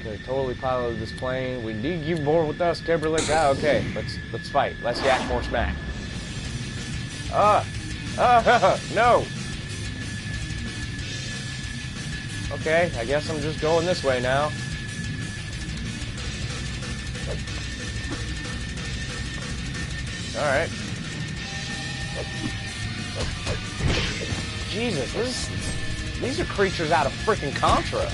Okay, totally piloted this plane. We need you more with us, Timberlake. Ah, okay, let's fight. Let's yak more smack. No. Okay, I guess I'm just going this way now. Alright. Jesus, these are creatures out of freaking Contra.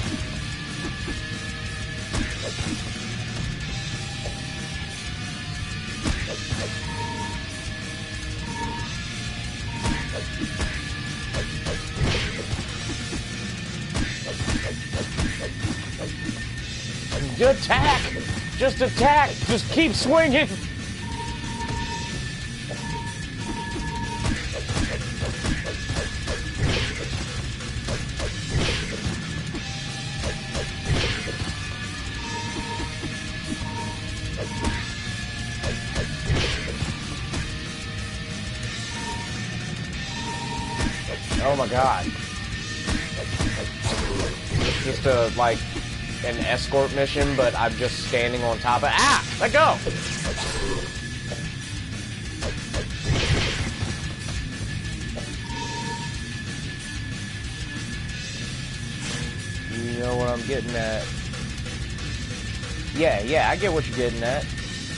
Attack! Just attack! Just keep swinging! Oh my god. It's just a, like, an escort mission, but I'm just standing on top of... Ah! Let go! You know what I'm getting at. Yeah, I get what you're getting at.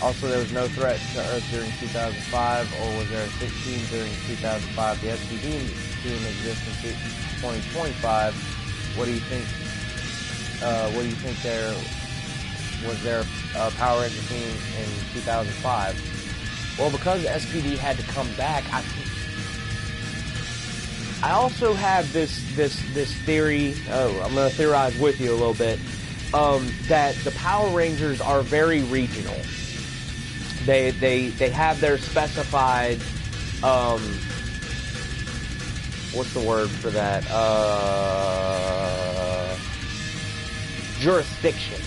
Also, there was no threat to Earth during 2005, or was there a 16 during 2005? The SPD team exists in 2025. What do you think? What do you think there was there a Power Ranger team in 2005? Well, because SPD had to come back, I also have this theory. Oh, I'm gonna theorize with you a little bit. That the Power Rangers are very regional. They have their specified. What's the word for that? jurisdiction.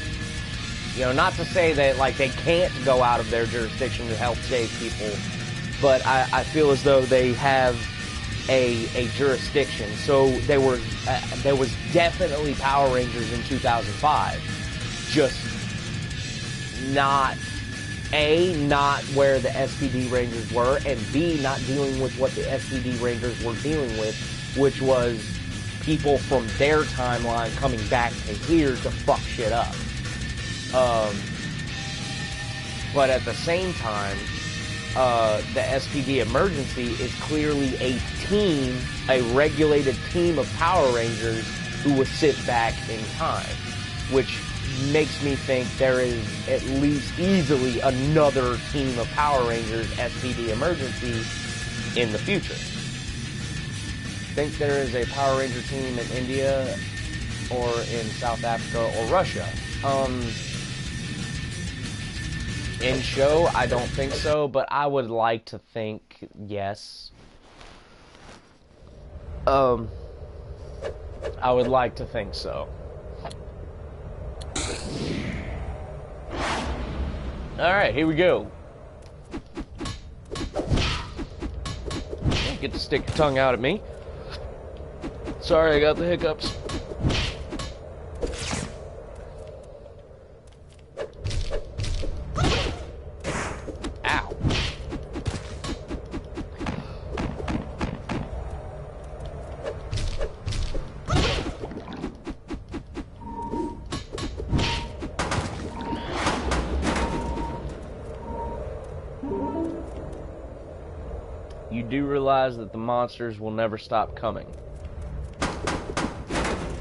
You know, not to say that, like, they can't go out of their jurisdiction to help save people, but I feel as though they have a jurisdiction. So there was definitely Power Rangers in 2005, just not where the SPD Rangers were, and B, not dealing with what the SPD Rangers were dealing with, which was people from their timeline coming back to here to fuck shit up. But at the same time, the SPD Emergency is clearly a team, a regulated team of Power Rangers who will sit back in time, which makes me think there is at least easily another team of Power Rangers, SPD Emergency, in the future. Think there is a Power Ranger team in India or in South Africa or Russia. In show, I don't think so, but I would like to think yes. I would like to think so. Alright, here we go. Don't get to stick your tongue out at me. Sorry, I got the hiccups. Ow. You do realize that the monsters will never stop coming.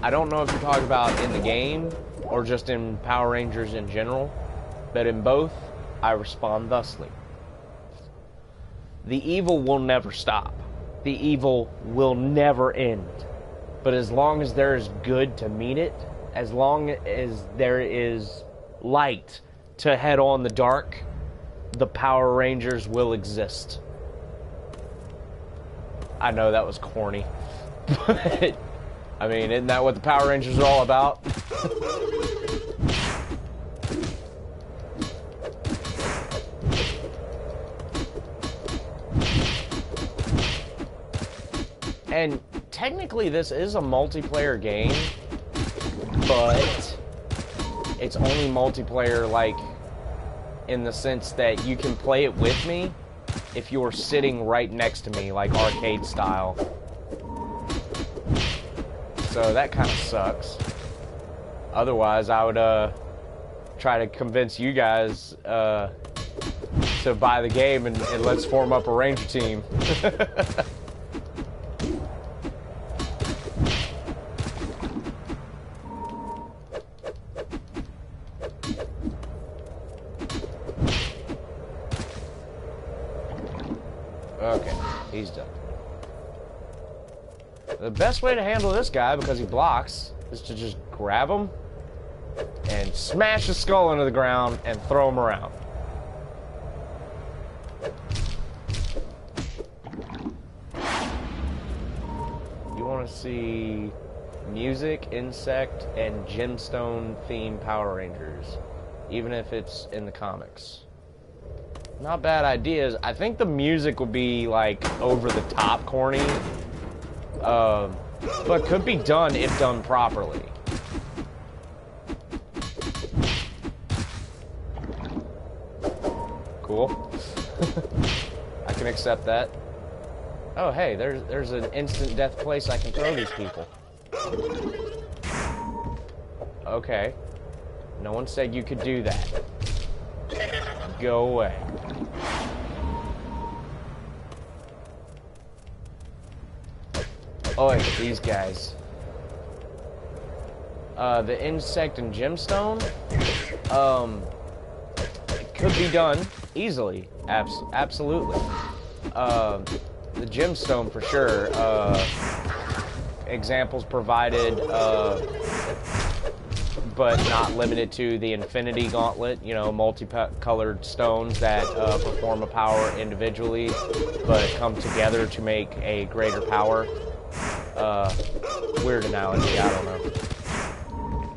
I don't know if you're talking about in the game or just in Power Rangers in general, but in both, I respond thusly. The evil will never stop. The evil will never end. But as long as there is good to meet it, as long as there is light to head on the dark, the Power Rangers will exist. I know that was corny, but I mean, isn't that what the Power Rangers are all about? And technically this is a multiplayer game, but it's only multiplayer, like, in the sense that you can play it with me if you're sitting right next to me, like arcade style. So that kind of sucks. Otherwise, I would try to convince you guys to buy the game and let's form up a Ranger team. Okay, he's done. The best way to handle this guy, because he blocks, is to just grab him and smash his skull into the ground and throw him around. You want to see music, insect, and gemstone themed Power Rangers, even if it's in the comics. Not bad ideas. I think the music would be like over the top corny. But could be done if done properly. Cool. I can accept that. Oh, hey, there's an instant death place I can throw these people. Okay. No one said you could do that. Go away. Oh, wait, these guys. The insect and gemstone, it could be done easily. Absolutely. The gemstone for sure. Examples provided, but not limited to the Infinity Gauntlet, you know, multicolored stones that perform a power individually, but come together to make a greater power. Weird analogy, I don't know.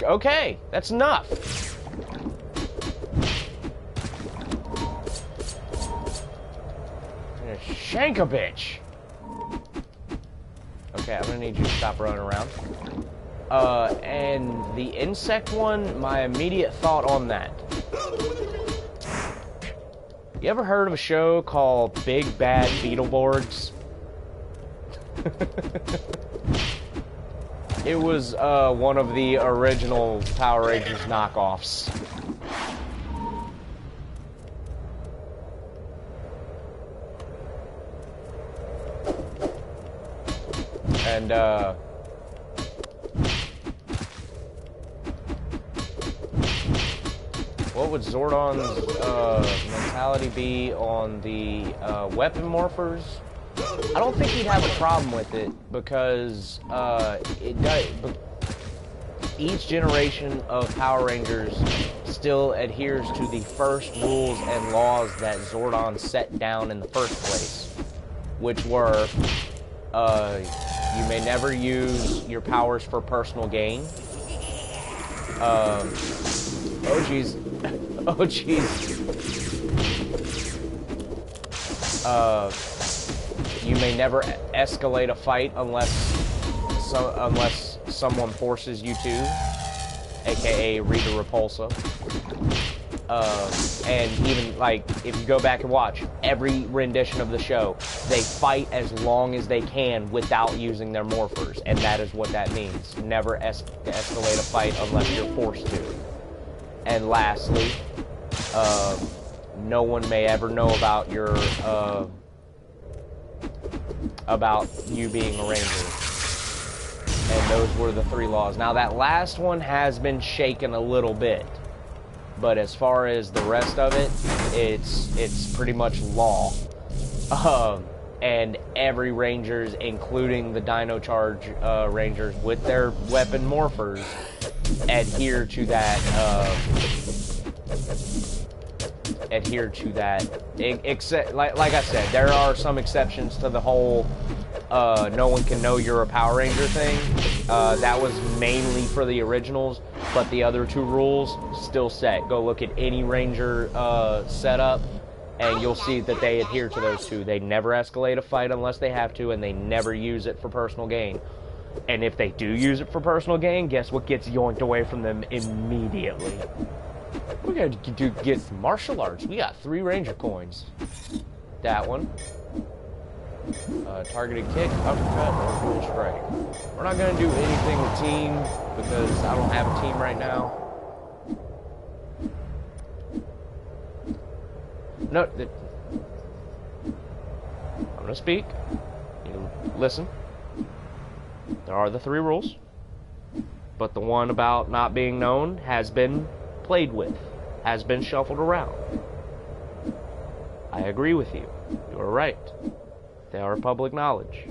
Okay, that's enough. I'm gonna shank a bitch. Okay, I'm gonna need you to stop running around. And the insect one, my immediate thought on that. You ever heard of a show called Big Bad Beetleborgs? It was one of the original Power Rangers knockoffs. And what would Zordon's mentality be on the weapon morphers? I don't think he'd have a problem with it because each generation of Power Rangers still adheres to the first rules and laws that Zordon set down in the first place, which were you may never use your powers for personal gain. Oh jeez. Oh jeez. You may never escalate a fight unless someone forces you to, aka Rita Repulsa. And even, like, if you go back and watch every rendition of the show, they fight as long as they can without using their morphers, and that is what that means. Never escalate a fight unless you're forced to. And lastly, no one may ever know about your, about you being a ranger. And those were the 3 laws. Now, that last one has been shaken a little bit. But as far as the rest of it, it's pretty much law. And every Rangers, including the Dino Charge Rangers with their weapon morphers, adhere to that. Except, like I said, there are some exceptions to the whole no one can know you're a Power Ranger thing. That was mainly for the originals, but the other 2 rules still set. Go look at any Ranger setup, and you'll see that they adhere to those 2. They never escalate a fight unless they have to, and they never use it for personal gain. And if they do use it for personal gain, guess what gets yoinked away from them immediately? We're going to get martial arts. We got 3 Ranger coins. That one. Targeted kick, uppercut, or dual strike. We're not going to do anything with team because I don't have a team right now. No, I'm going to speak. You listen. There are the 3 rules, but the one about not being known has been played with, has been shuffled around. I agree with you. You are right. They are public knowledge.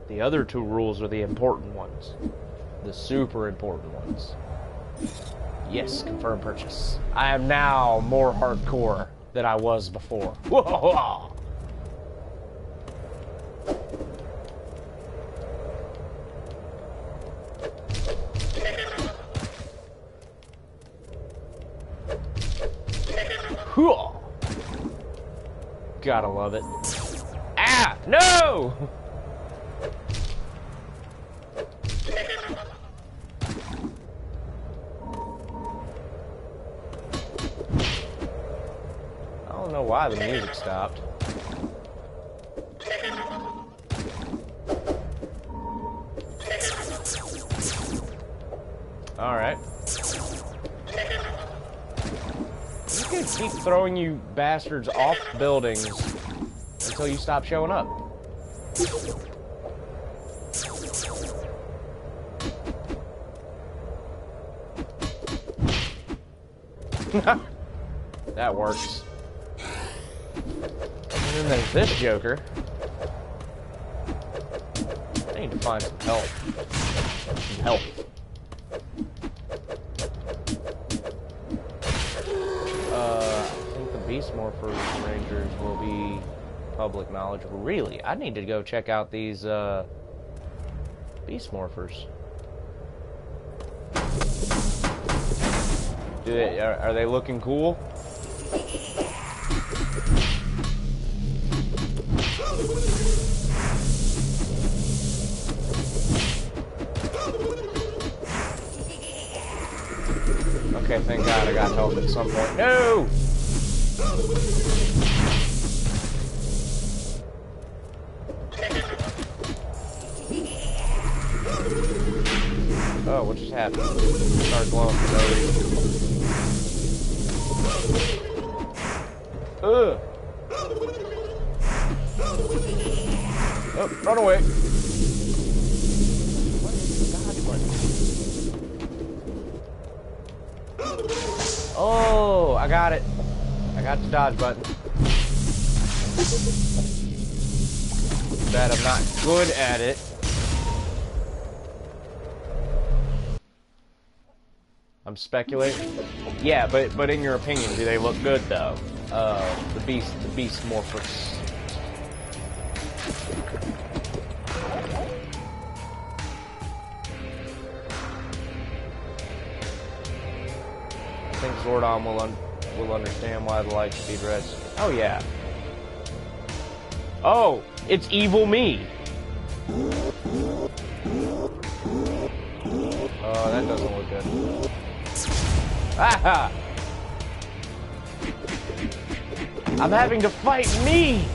The other 2 rules are the important ones. The super important ones. Yes, confirm purchase. I am now more hardcore than I was before. Whoa! Gotta love it. Ah! No! I don't know why the music stopped. Alright. I'm gonna keep throwing you bastards off buildings until you stop showing up. That works. And then there's this joker. I need to find some help. Some help. I think the Beast Morphers Rangers will be public knowledge. Really? I need to go check out these Beast Morphers. Are they looking cool? Okay, thank God I got help at some point. No! Oh, what just happened? Started glowing for no reason. Ugh! Oh, run away! What is the dodge button? Oh, I got it. I got the dodge button. Bad I'm not good at it. I'm speculating. Yeah, but in your opinion, do they look good though? The beast morphers. I think Zordon will understand why the light speed reds. Oh yeah. Oh, it's evil me. Oh, that doesn't look good. Aha! I'm having to fight me!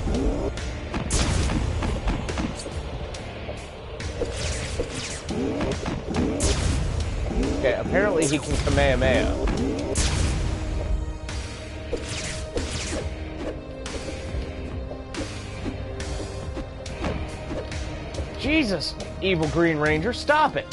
Okay, apparently he can Kamehameha. Jesus, evil Green Ranger, stop it!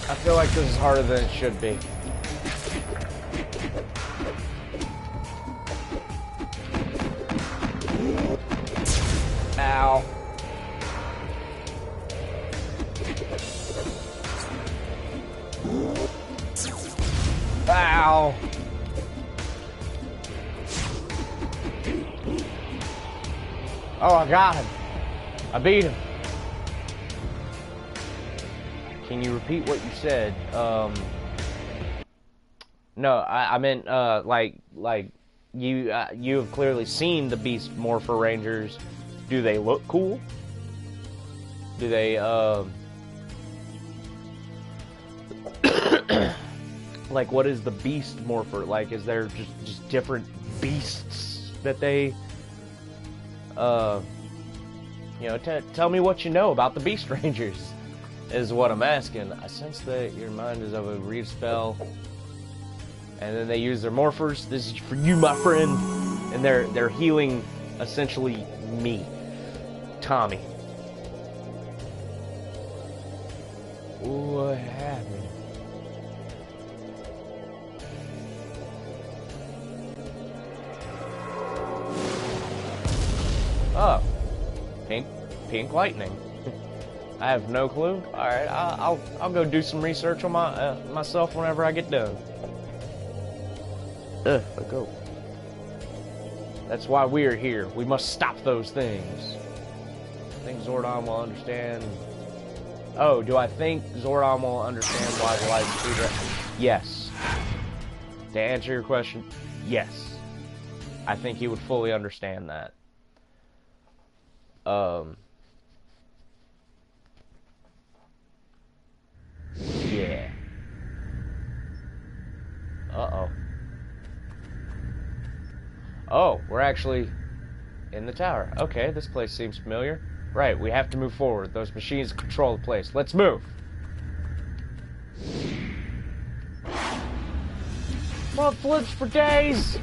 I feel like this is harder than it should be. Ow. Ow. Oh, I got him. I beat him. Can you repeat what you said? No, I meant, like you have clearly seen the Beast Morpher Rangers. Do they look cool? Do they, like, what is the Beast Morpher? Like, is there just different beasts that they, you know, tell me what you know about the Beast Rangers, is what I'm asking. I sense that your mind is of a read spell, and then they use their morphers. This is for you, my friend, and they're healing essentially me, Tommy. What happened? Oh, pink lightning. I have no clue. All right, I'll go do some research on myself whenever I get done. I go. That's why we're here. We must stop those things. I think Zordon will understand. Oh, do I think Zordon will understand why the light speed? Yes. To answer your question, yes. I think he would fully understand that. Yeah. Uh-oh. Oh, we're actually in the tower. Okay, this place seems familiar. Right, we have to move forward. Those machines control the place. Let's move! Front flips for days!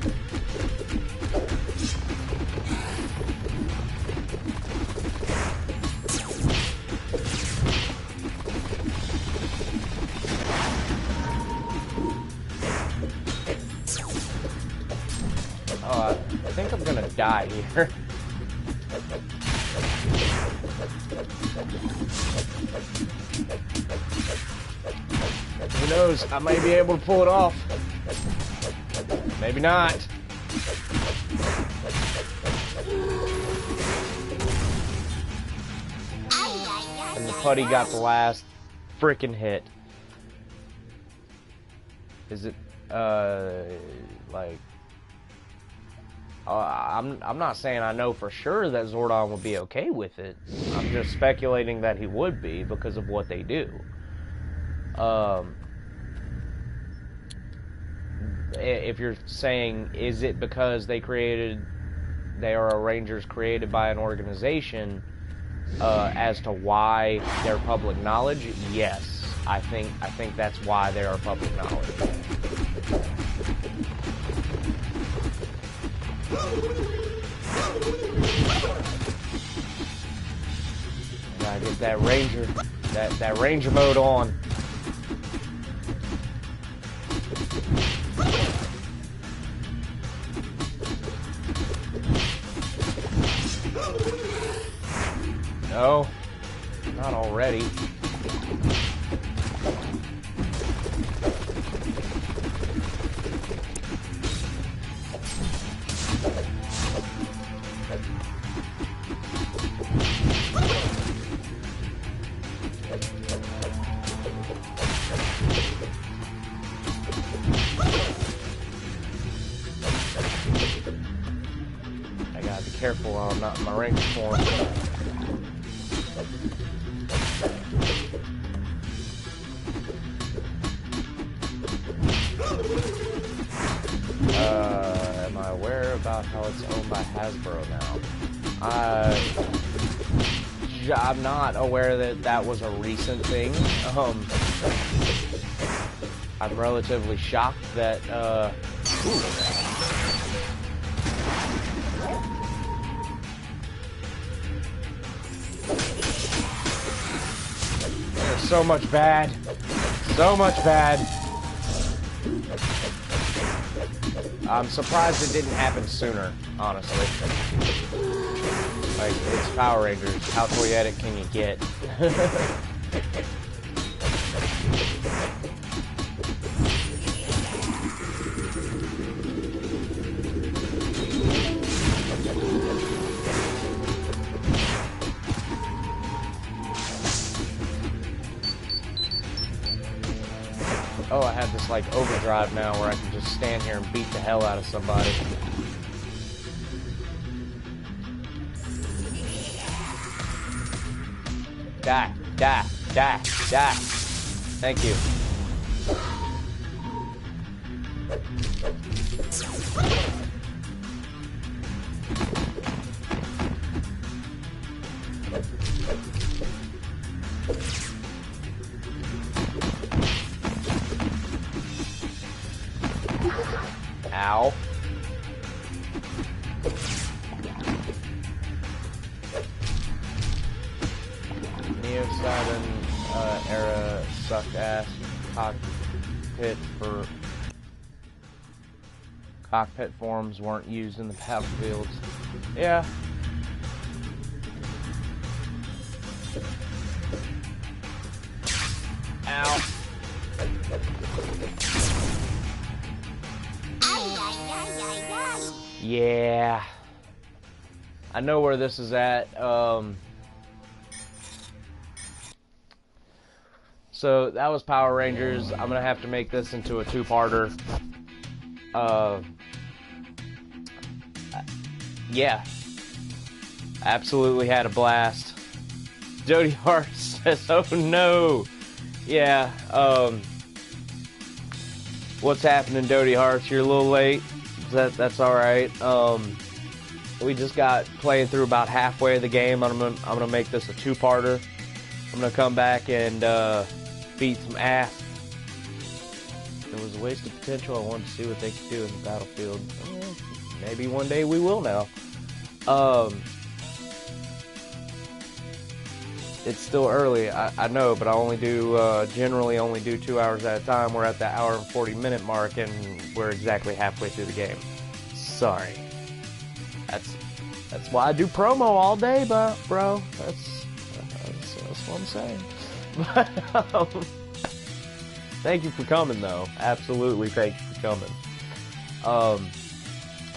Oh, I think I'm gonna die here. You knows? I may be able to pull it off. Maybe not. And the putty got the last freaking hit. Is it, like... I'm not saying I know for sure that Zordon would be okay with it. I'm just speculating that he would be because of what they do. If you're saying, is it because they are Rangers created by an organization, as to why they're public knowledge? Yes, I think that's why they are public knowledge. Gotta get that ranger mode on. No, not already. Careful while I'm not in my range form. Am I aware about how it's owned by Hasbro now? I'm not aware that that was a recent thing. I'm relatively shocked that, so much bad. So much bad. I'm surprised it didn't happen sooner, honestly. Like, it's Power Rangers. How toyetic can you get? Oh, I have this, like, overdrive now where I can just stand here and beat the hell out of somebody. Die, die, die, die. Thank you. Ow. Neo-Saturn era sucked ass cockpit forms weren't used in the battlefields. Yeah. Ow. Yeah. I know where this is at. So that was Power Rangers. I'm gonna have to make this into a two-parter. Yeah. Absolutely had a blast. Jody Hart says, oh no. Yeah, what's happening, Jody Hearts? You're a little late. That's alright. We just got playing through about halfway of the game. I'm gonna make this a two-parter. I'm gonna come back and beat some ass. It was a waste of potential. I wanted to see what they could do in the battlefield. Well, maybe one day we will now. It's still early, I know, but I only do, generally only do 2 hours at a time. We're at the hour and 40-minute mark, and we're exactly halfway through the game. Sorry. That's why I do promo all day, but, bro, that's what I'm saying. But, Thank you for coming, though. Absolutely, thank you for coming.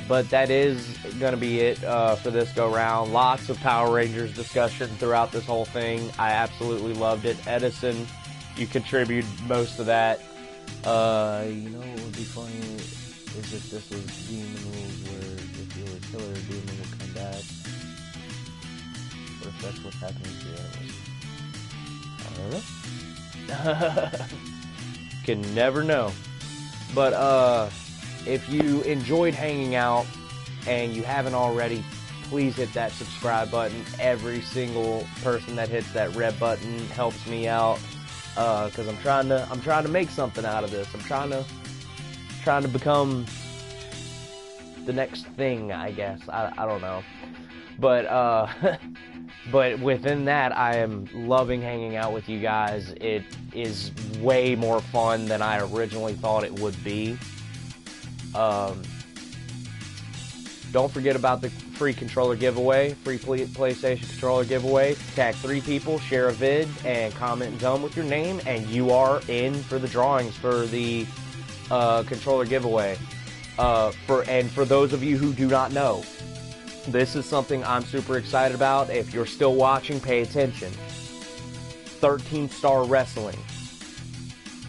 But that is going to be it for this go-round. Lots of Power Rangers discussion throughout this whole thing. I absolutely loved it. Edison, you contributed most of that. You know what would be funny is if this was Demon Rules, where if you're a killer, Demon would come back. Or if that's what's happening to you. I don't know. Can never know. But, if you enjoyed hanging out and you haven't already, please hit that subscribe button. Every single person that hits that red button helps me out, because I'm trying to make something out of this. I'm trying to become the next thing, I guess. I don't know. But but within that, I am loving hanging out with you guys. It is way more fun than I originally thought it would be. Don't forget about the free controller giveaway, free PlayStation controller giveaway. Tag 3 people, share a vid, and comment and tell them with your name, and you are in for the drawings for the controller giveaway. For those of you who do not know, this is something I'm super excited about. If you're still watching, pay attention. 13 Star Wrestling.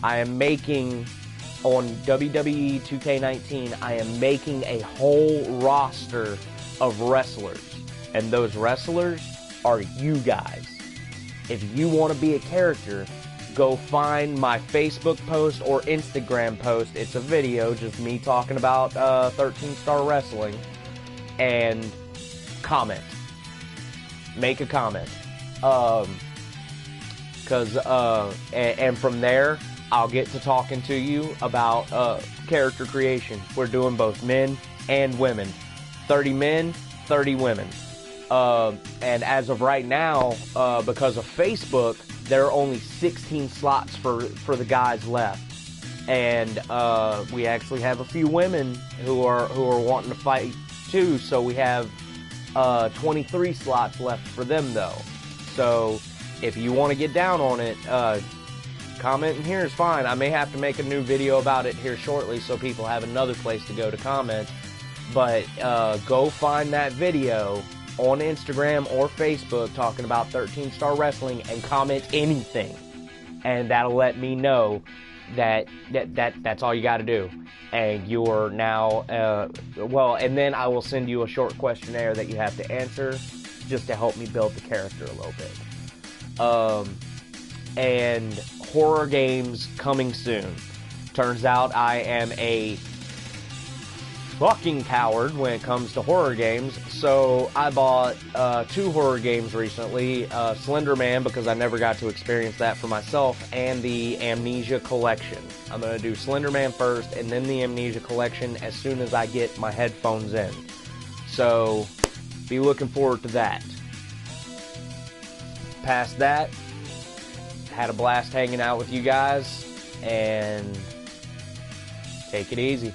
I am making... On WWE 2K19, I am making a whole roster of wrestlers. And those wrestlers are you guys. If you want to be a character, go find my Facebook post or Instagram post. It's a video, just me talking about 13 Star Wrestling. And comment. Make a comment. And from there... I'll get to talking to you about character creation. We're doing both men and women. 30 men, 30 women. And as of right now, because of Facebook, there are only 16 slots for the guys left. And we actually have a few women who are wanting to fight too. So we have 23 slots left for them though. So if you want to get down on it, comment in here is fine. I may have to make a new video about it here shortly so people have another place to go to comment. But go find that video on Instagram or Facebook talking about 13 Star Wrestling and comment anything. And that'll let me know that's all you got to do. And you're now, and then I will send you a short questionnaire that you have to answer just to help me build the character a little bit. And horror games coming soon. Turns out I am a fucking coward when it comes to horror games, so I bought 2 horror games recently, Slender Man, because I never got to experience that for myself, and the Amnesia Collection. I'm going to do Slender Man first, and then the Amnesia Collection as soon as I get my headphones in. So, be looking forward to that. Past that, had a blast hanging out with you guys, and take it easy.